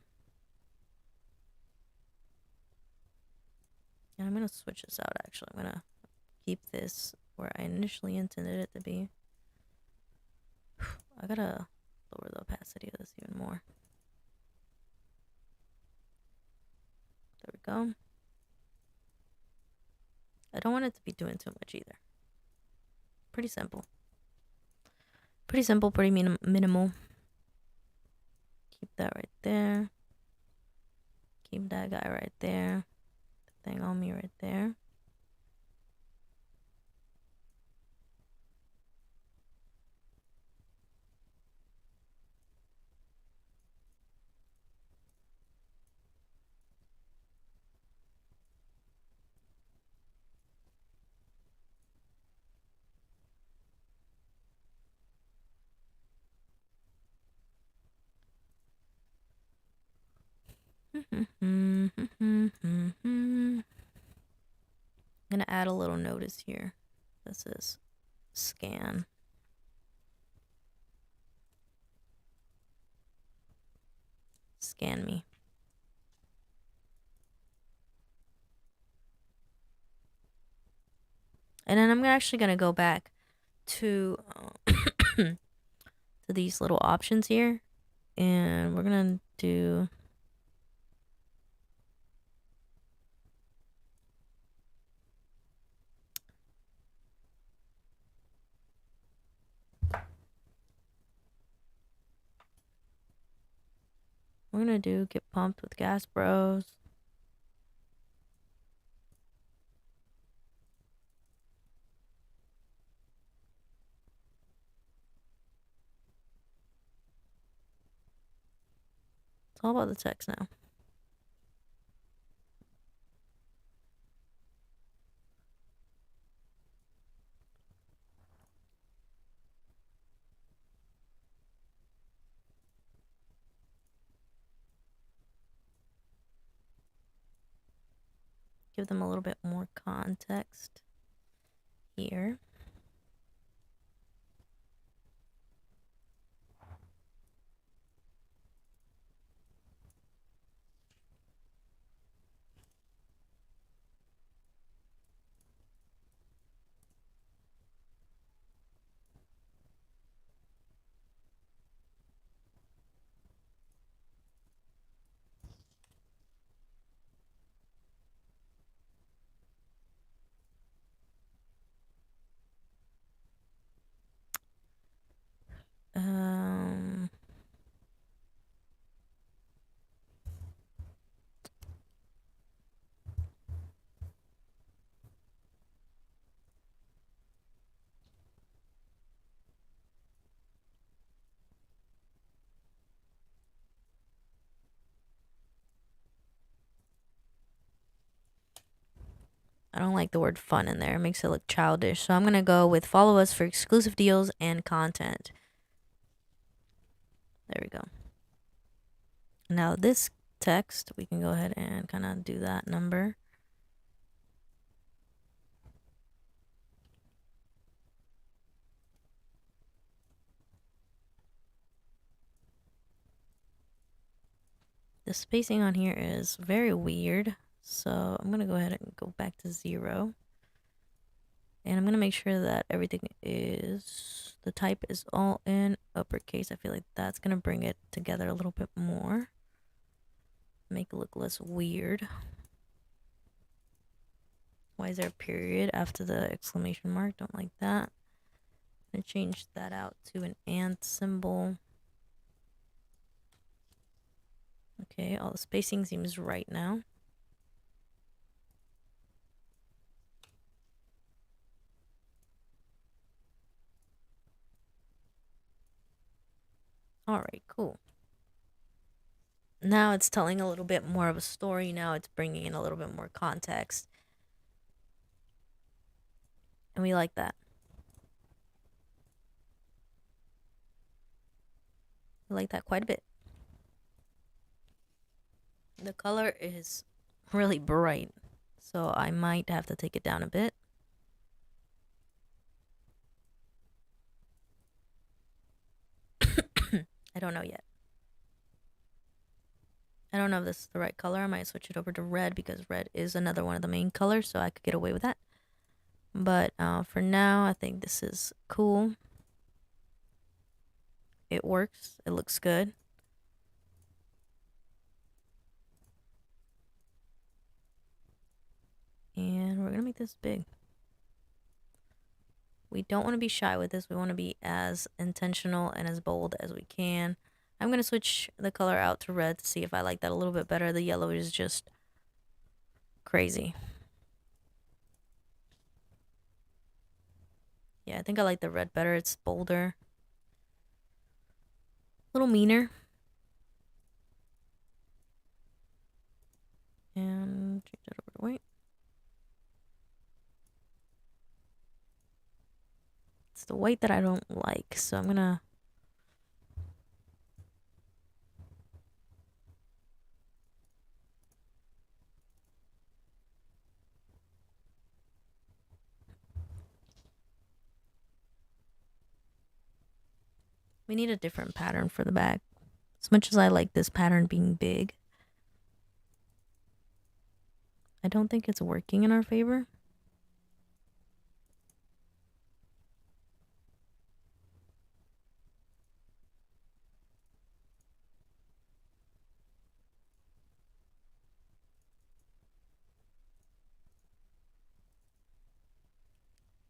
And I'm gonna switch this out actually. I'm gonna keep this where I initially intended it to be. I gotta lower the opacity of this even more. There we go. I don't want it to be doing too much either. Pretty simple. Pretty simple, pretty minimal. Keep that right there. Keep that guy right there. The thing on me right there. I'm gonna add a little notice here. This is scan. Scan me. And then I'm actually gonna go back to to these little options here, and we're gonna do get pumped with Gas Bros. It's all about the text now. Give them a little bit more context here. I don't like the word fun in there. It makes it look childish. So I'm going to go with follow us for exclusive deals and content. There we go. Now this text, we can go ahead and kind of do that number. The spacing on here is very weird. So I'm going to go ahead and go back to 0. And I'm going to make sure that everything is, the type is all in uppercase. I feel like that's going to bring it together a little bit more. Make it look less weird. Why is there a period after the exclamation mark? Don't like that. I'm going to change that out to an and symbol. Okay, all the spacing seems right now. Alright, cool. Now it's telling a little bit more of a story. Now it's bringing in a little bit more context. And we like that. We like that quite a bit. The color is really bright, so I might have to take it down a bit. I don't know yet. I don't know if this is the right color. I might switch it over to red because red is another one of the main colors, so I could get away with that. But for now, I think this is cool. It works. It looks good. And we're going to make this big. We don't want to be shy with this. We want to be as intentional and as bold as we can. I'm going to switch the color out to red to see if I like that a little bit better. The yellow is just crazy. Yeah, I think I like the red better. It's bolder. A little meaner. And change that over to white. It's the white that I don't like, so I'm gonna... We need a different pattern for the back. As much as I like this pattern being big, I don't think it's working in our favor.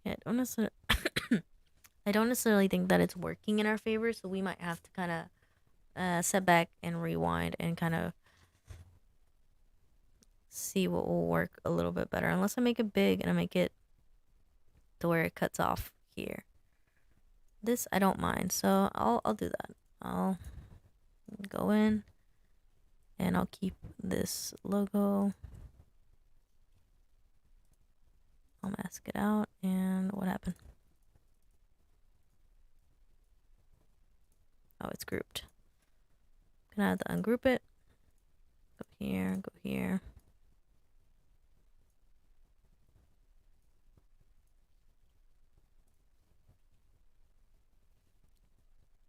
Yeah, I don't necessarily think that it's working in our favor, so we might have to kind of set back and rewind and kind of see what will work a little bit better. Unless I make it big and I make it to where it cuts off here. This I don't mind, so I'll do that. I'll go in and I'll keep this logo. I'll mask it out, and what happened? Oh, it's grouped. I'm gonna have to ungroup it. Go here, go here.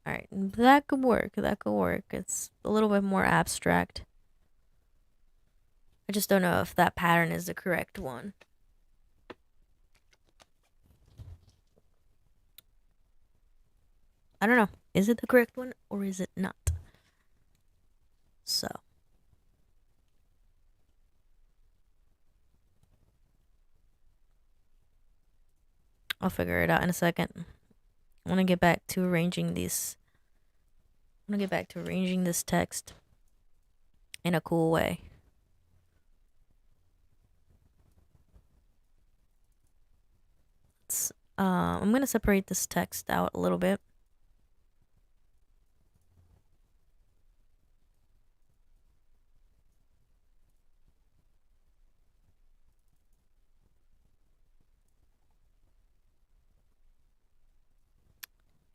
Alright, that could work. That could work. It's a little bit more abstract. I just don't know if that pattern is the correct one. I don't know. Is it the correct one or is it not? So. I'll figure it out in a second. I want to get back to arranging these. I want to get back to arranging this text in a cool way. I'm going to separate this text out a little bit.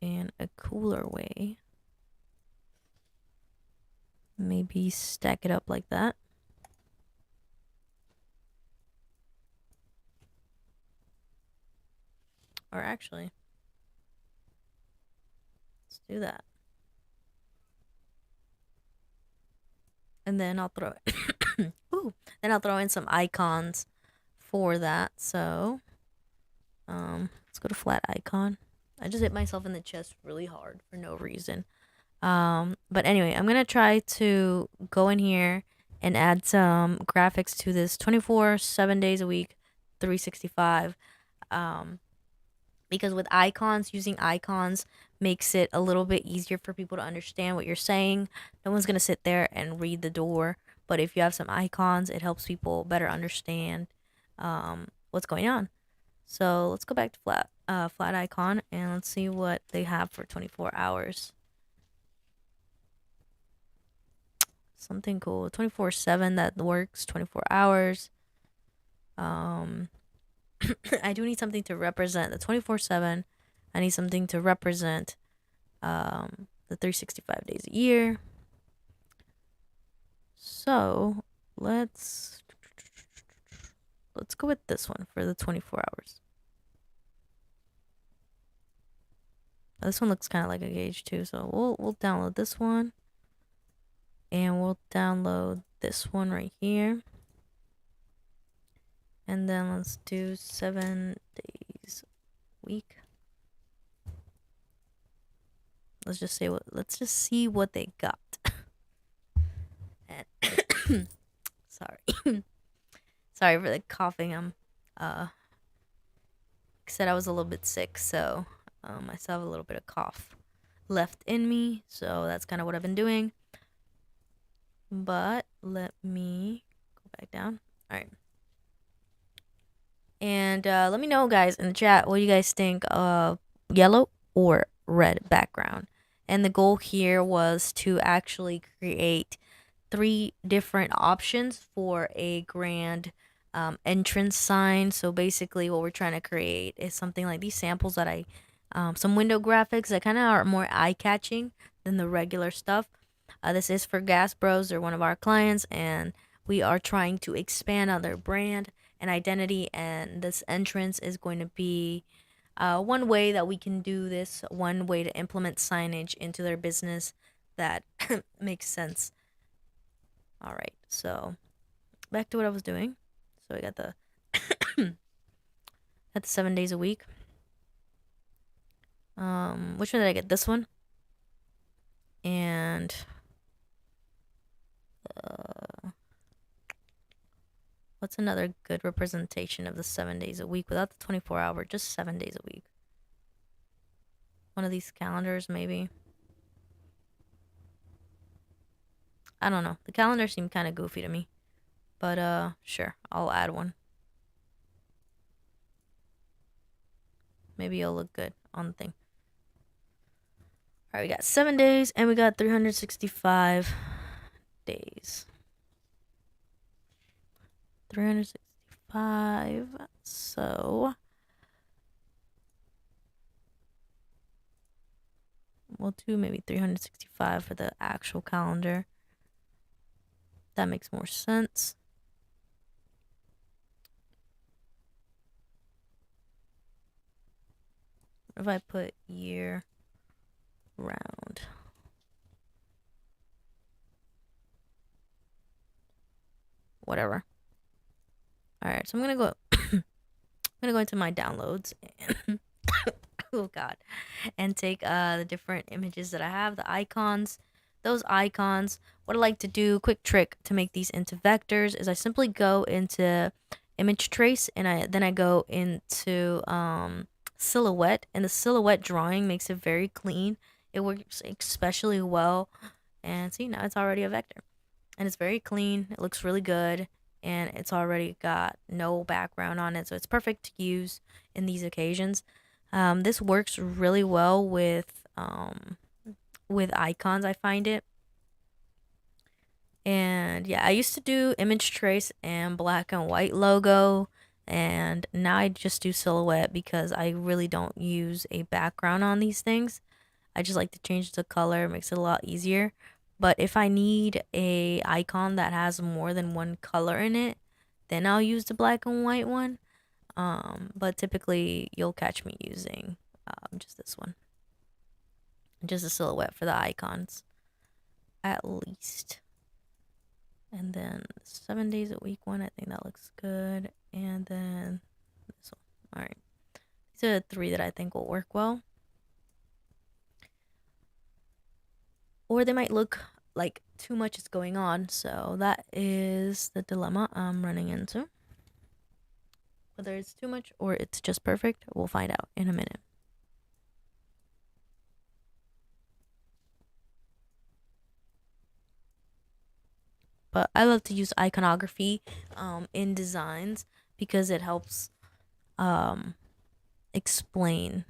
In a cooler way. Maybe stack it up like that. Or actually, let's do that. And then I'll throw it. Ooh, then I'll throw in some icons for that. So, let's go to flat icon. I just hit myself in the chest really hard for no reason. But anyway, I'm gonna try to go in here and add some graphics to this 7 days a week, 365. Because with icons, using icons makes it a little bit easier for people to understand what you're saying. No one's gonna sit there and read the door, but if you have some icons, it helps people better understand what's going on. So let's go back to flat icon and let's see what they have for 24 hours. Something cool. 24/7 that works. 24 hours. I do need something to represent the 24/7. I need something to represent the 365 days a year. So let's go with this one for the 24 hours. This one looks kind of like a gauge too, so we'll download this one, and we'll download this one right here, and then let's do 7 days a week. Let's just see what they got. And sorry, sorry for the coughing. Like I said, I was a little bit sick, so I still have a little bit of cough left in me, so that's kind of what I've been doing. But let me go back down. All right. And let me know, guys, in the chat, what you guys think of yellow or red background. And the goal here was to actually create 3 different options for a grand entrance sign. So basically what we're trying to create is something like these samples that I some window graphics that kind of are more eye-catching than the regular stuff. This is for Gas Bros. They're one of our clients, and we are trying to expand on their brand and identity, and this entrance is going to be one way that we can do this, one way to implement signage into their business that makes sense. All right, so back to what I was doing. So I got the at the 7 days a week. Which one did I get? This one. And what's another good representation of the 7 days a week without the 24-hour, just 7 days a week? One of these calendars, maybe. I don't know. The calendar seemed kind of goofy to me. But, sure. I'll add one. Maybe it'll look good on the thing. Alright, we got 7 days, and we got 365 days. 365. So we'll do maybe 365 for the actual calendar. That makes more sense. What if I put year round? Whatever. Alright, so I'm gonna go I'm gonna go into my downloads and oh god, and take the different images that I have, the icons. Those icons, what I like to do, quick trick to make these into vectors, is I simply go into image trace, and then I go into silhouette, and the silhouette drawing makes it very clean. It works especially well, and see, now it's already a vector, and it's very clean. It looks really good, and it's already got no background on it, so it's perfect to use in these occasions. This works really well with icons, I find it. And yeah, I used to do image trace and black and white logo, and now I just do silhouette because I really don't use a background on these things. I just like to change the color, it makes it a lot easier. But if I need a icon that has more than one color in it, then I'll use the black and white one. But typically you'll catch me using just this one. Just a silhouette for the icons, at least. And then 7 days a week one, I think that looks good. And then this one. Alright. These are the 3 that I think will work well. Or they might look like too much is going on. So that is the dilemma I'm running into. Whether it's too much or it's just perfect, we'll find out in a minute. But I love to use iconography in designs because it helps explain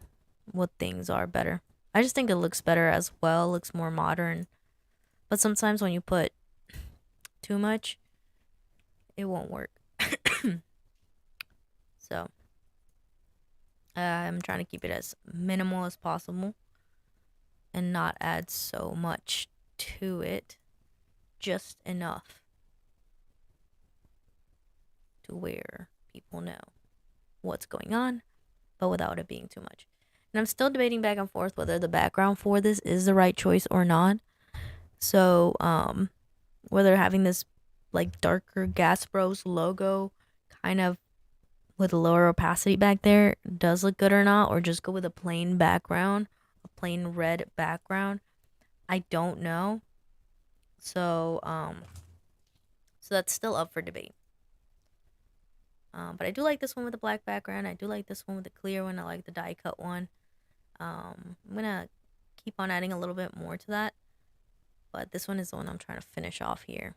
what things are better. I just think it looks better as well, looks more modern. But sometimes when you put too much, it won't work. So I'm trying to keep it as minimal as possible and not add so much to it. Just enough to where people know what's going on, but without it being too much. And I'm still debating back and forth whether the background for this is the right choice or not. So, whether having this like darker Gas Bros logo kind of with lower opacity back there does look good or not, or just go with a plain background, a plain red background. I don't know. So, so that's still up for debate. But I do like this one with the black background. I do like this one with the clear one. I like the die cut one. I'm gonna keep on adding a little bit more to that, but this one is the one I'm trying to finish off here.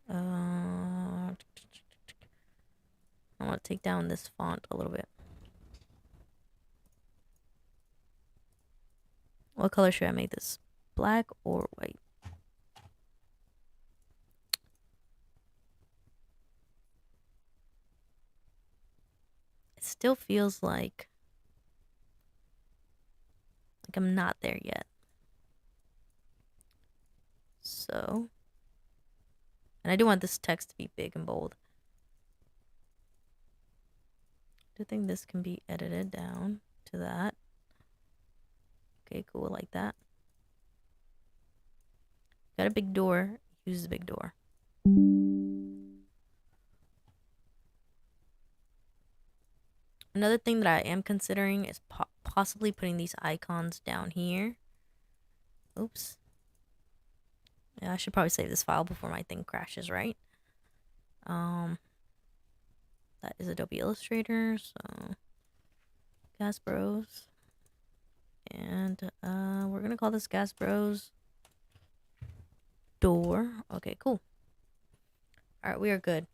I want to take down this font a little bit. What color should I make this? Black or white? It still feels like I'm not there yet. So, and I do want this text to be big and bold. I do think this can be edited down to that. Okay, cool, like that. Got a big door, use the big door. Another thing that I am considering is possibly putting these icons down here. Oops. Yeah, I should probably save this file before my thing crashes, right? That is Adobe Illustrator, so Gas Bros. And we're gonna call this Gas Bros door. Okay, cool. Alright, we are good.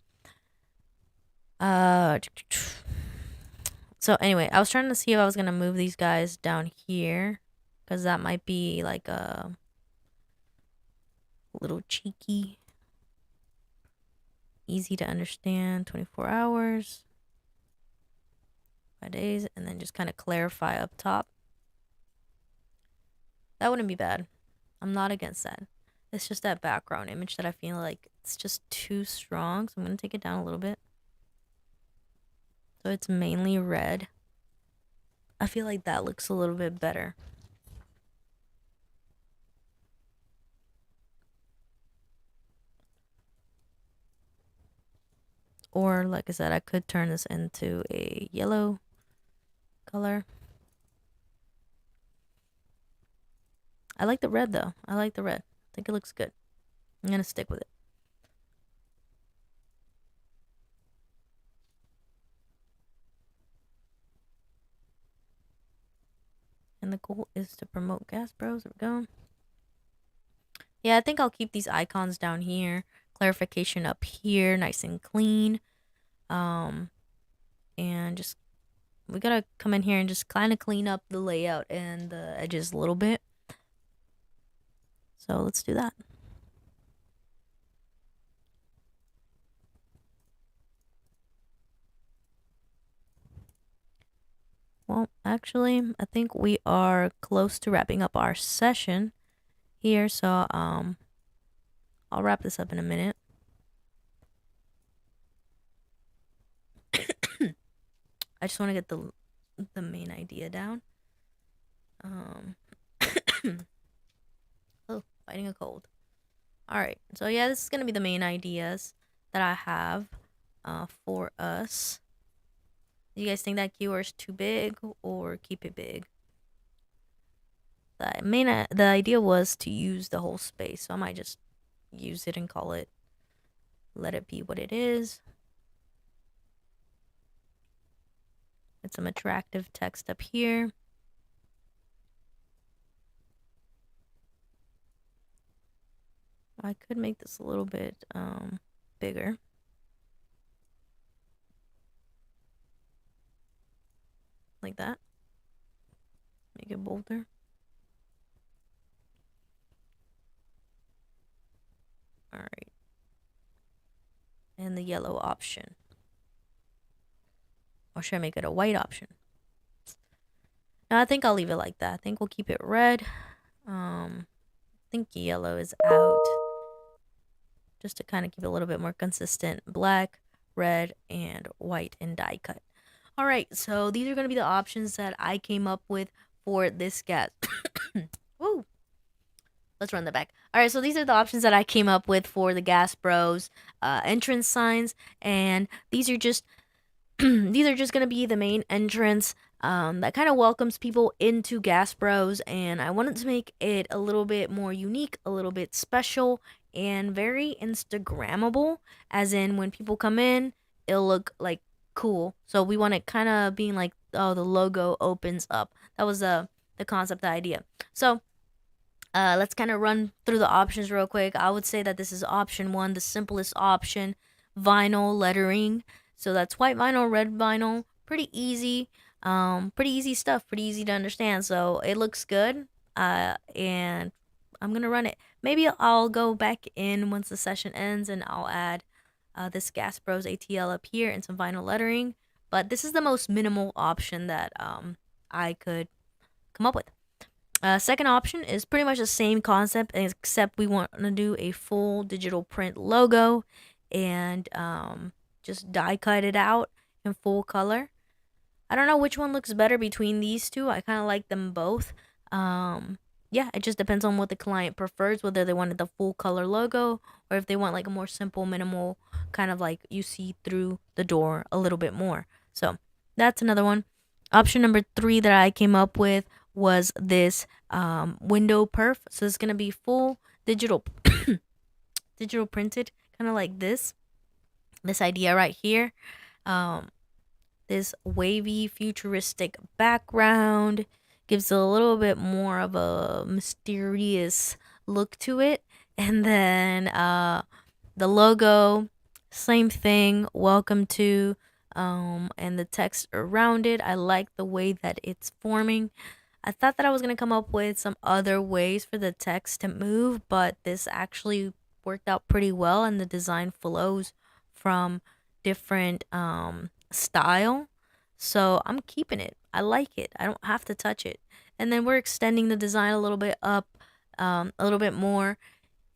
So anyway, I was trying to see if I was gonna move these guys down here, because that might be like a little cheeky, easy to understand. 24 hours, 5 days, and then just kind of clarify up top. That wouldn't be bad. I'm not against that. It's just that background image that I feel like it's just too strong, so I'm gonna take it down a little bit. So it's mainly red. I feel like that looks a little bit better. Or, like I said, I could turn this into a yellow color. I like the red, though. I like the red. I think it looks good. I'm gonna stick with it. And the goal is to promote Gas Bros. There we go. Yeah, I think I'll keep these icons down here. Clarification up here, nice and clean. And just, we gotta come in here and just kind of clean up the layout and the edges a little bit. So let's do that. Well, actually, I think we are close to wrapping up our session here, so I'll wrap this up in a minute. I just want to get the main idea down. Oh, fighting a cold. Alright, so yeah, this is gonna be the main ideas that I have for us. Do you guys think that keyword is too big, or keep it big? The idea was to use the whole space, so I might just use it and call it, let it be what it is. It's some attractive text up here. I could make this a little bit bigger. Like that. Make it bolder. Alright. And the yellow option. Or should I make it a white option? No, I think I'll leave it like that. I think we'll keep it red. I think yellow is out. Just to kind of keep it a little bit more consistent. Black, red, and white and die cut. All right, so these are going to be the options that I came up with for this gas. Woo. Let's run that back. All right, so these are the options that I came up with for the Gas Bros entrance signs, and these are just these are just gonna be the main entrance that kind of welcomes people into Gas Bros, and I wanted to make it a little bit more unique, a little bit special, and very Instagrammable. As in, when people come in, it'll look like cool. So we want it kind of being like, oh, the logo opens up. That was the concept, the idea. So let's kind of run through the options real quick. I would say that this is option one, the simplest option, vinyl lettering. So that's white vinyl, red vinyl, pretty easy. Pretty easy stuff, pretty easy to understand. So it looks good. And I'm gonna run it. Maybe I'll go back in once the session ends and I'll add this Gas Bros ATL up here and some vinyl lettering. But this is the most minimal option that I could come up with. Second option is pretty much the same concept, except we want to do a full digital print logo and just die cut it out in full color. I don't know which one looks better between these two. I kind of like them both. Yeah, it just depends on what the client prefers, whether they wanted the full color logo or if they want like a more simple, minimal, kind of like you see through the door a little bit more. So that's another one. Option number 3 that I came up with was this window perf. So it's gonna be full digital digital printed, kind of like this idea right here. This wavy futuristic background gives a little bit more of a mysterious look to it. And then the logo, same thing, welcome to, and the text around it. I like the way that it's forming. I thought that I was going to come up with some other ways for the text to move, but this actually worked out pretty well, and the design flows from different style. So I'm keeping it. I like it. I don't have to touch it. And then we're extending the design a little bit up, a little bit more,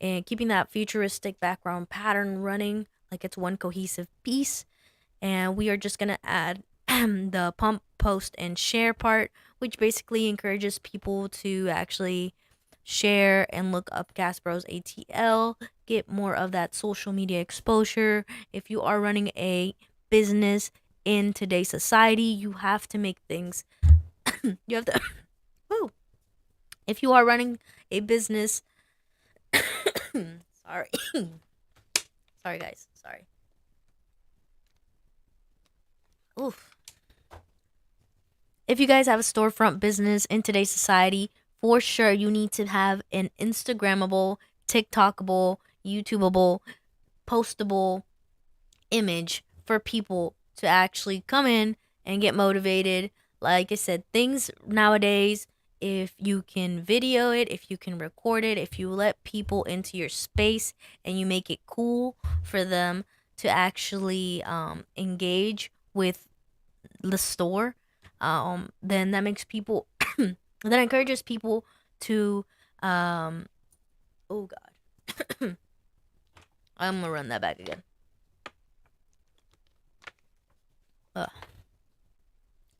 and keeping that futuristic background pattern running like it's one cohesive piece. And we are just going to add the pump, post, and share part, which basically encourages people to actually share and look up Gas Bros ATL, get more of that social media exposure. If you are running a business in today's society, you have to make things, you have to, woo. If you are running a business, sorry, sorry guys, sorry. Oof. If you guys have a storefront business in today's society, for sure you need to have an Instagrammable, TikTokable, YouTubeable, postable image for people to actually come in and get motivated. Like I said, things nowadays, if you can video it, if you can record it, if you let people into your space and you make it cool for them to actually engage with the store, then that makes people that encourages people to oh god. I'm gonna run that back again.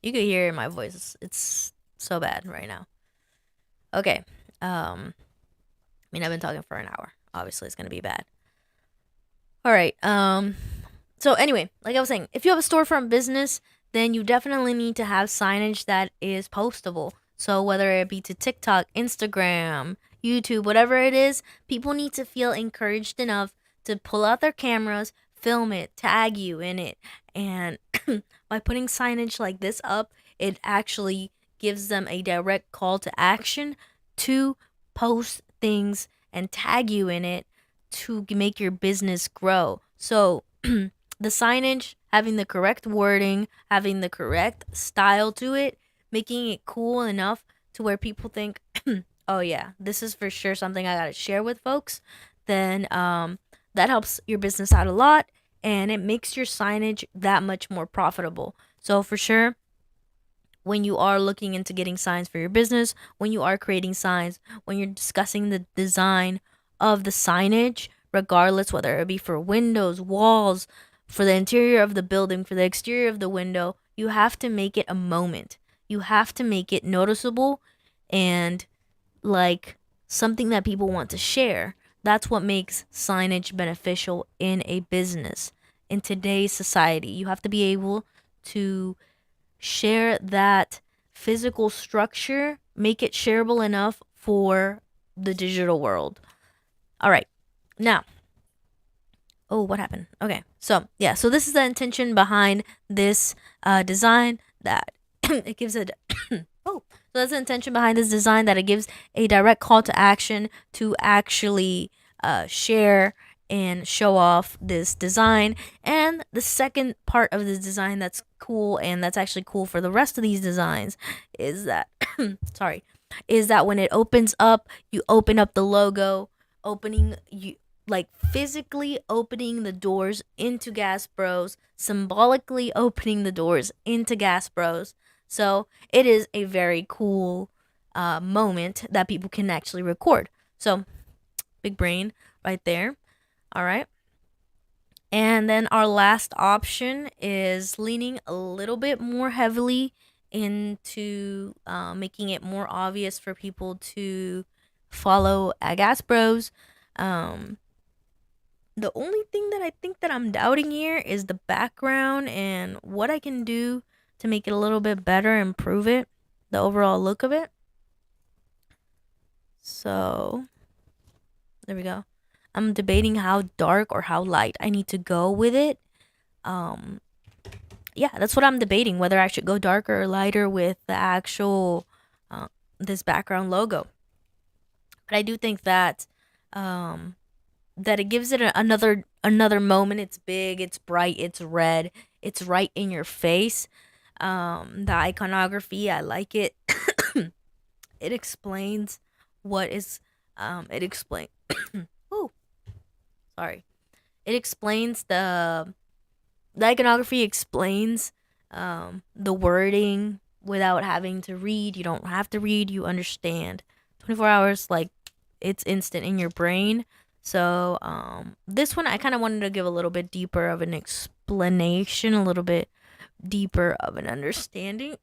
You could hear my voice, it's so bad right now. Okay. I mean, I've been talking for an hour, obviously it's gonna be bad. All right. So anyway, like I was saying, if you have a storefront business, then you definitely need to have signage that is postable. So whether it be to TikTok, Instagram, YouTube, whatever it is, people need to feel encouraged enough to pull out their cameras, film it, tag you in it. And by putting signage like this up, it actually gives them a direct call to action to post things and tag you in it to make your business grow. So the signage, having the correct wording, having the correct style to it, making it cool enough to where people think, oh yeah, this is for sure something I gotta share with folks, then that helps your business out a lot, and it makes your signage that much more profitable. So for sure, when you are looking into getting signs for your business, when you are creating signs, when you're discussing the design of the signage, regardless whether it be for windows, walls, for the interior of the building, for the exterior of the window, You have to make it a moment. You have to make it noticeable and like something that people want to share. That's what makes signage beneficial in a business. In today's society, you have to be able to share that physical structure, make it shareable enough for the digital world. All right. Now, oh, what happened? Okay. So, yeah, so this is the intention behind this design, that it gives a oh, so that's the intention behind this design, that it gives a direct call to action to actually share and show off this design. And the second part of this design that's cool, and that's actually cool for the rest of these designs, is that sorry, is that when it opens up, you open up the logo, opening you like physically opening the doors into Gas Bros, symbolically opening the doors into Gas Bros. So it is a very cool moment that people can actually record. So big brain right there. All right. And then our last option is leaning a little bit more heavily into making it more obvious for people to follow Gas Bros. The only thing that I think that I'm doubting here is the background and what I can do to make it a little bit better, improve it, the overall look of it. So there we go. I'm debating how dark or how light I need to go with it. Yeah, that's what I'm debating, whether I should go darker or lighter with the actual this background logo. But I do think that that it gives it another moment. It's big, it's bright, it's red, it's right in your face. The iconography, I like it. It explains what is it explain oh, sorry. It explains the iconography explains the wording without having to read. You don't have to read, you understand. 24 hours, like, it's instant in your brain. So this one I kind of wanted to give a little bit deeper of an explanation, a little bit deeper of an understanding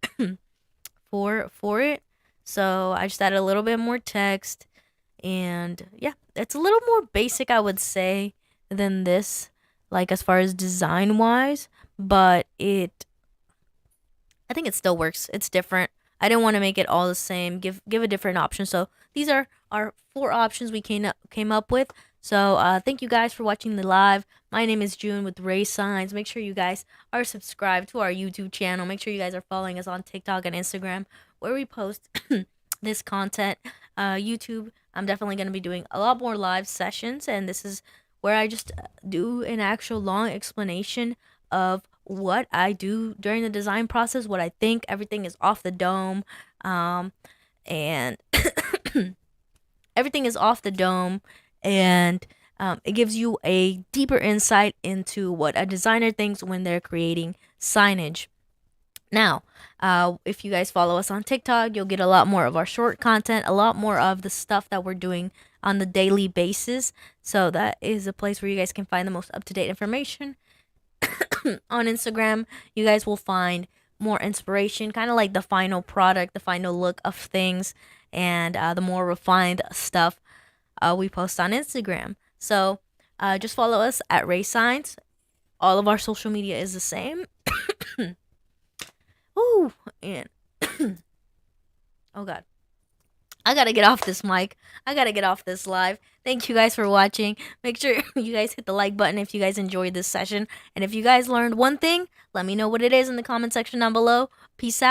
for it. So I just added a little bit more text, and yeah, it's a little more basic, I would say, than this, like as far as design wise, but I think it still works. It's different. I didn't want to make it all the same. Give a different option. So these are our 4 options we came up with. So thank you guys for watching the live. My name is June with Ray Signs. Make sure you guys are subscribed to our YouTube channel. Make sure you guys are following us on TikTok and Instagram, where we post this content. YouTube, I'm definitely going to be doing a lot more live sessions, and this is where I just do an actual long explanation of what I do during the design process, what I think. Everything is off the dome, and everything is off the dome, and it gives you a deeper insight into what a designer thinks when they're creating signage. Now, if you guys follow us on TikTok, you'll get a lot more of our short content, a lot more of the stuff that we're doing on the daily basis. So that is a place where you guys can find the most up-to-date information. On Instagram, you guys will find more inspiration, kind of like the final product, the final look of things, and the more refined stuff we post on Instagram. So just follow us at Ray Signs. All of our social media is the same. Ooh, and oh god, I gotta get off this mic. I gotta get off this live. Thank you guys for watching. Make sure you guys hit the like button if you guys enjoyed this session. And if you guys learned one thing, let me know what it is in the comment section down below. Peace out.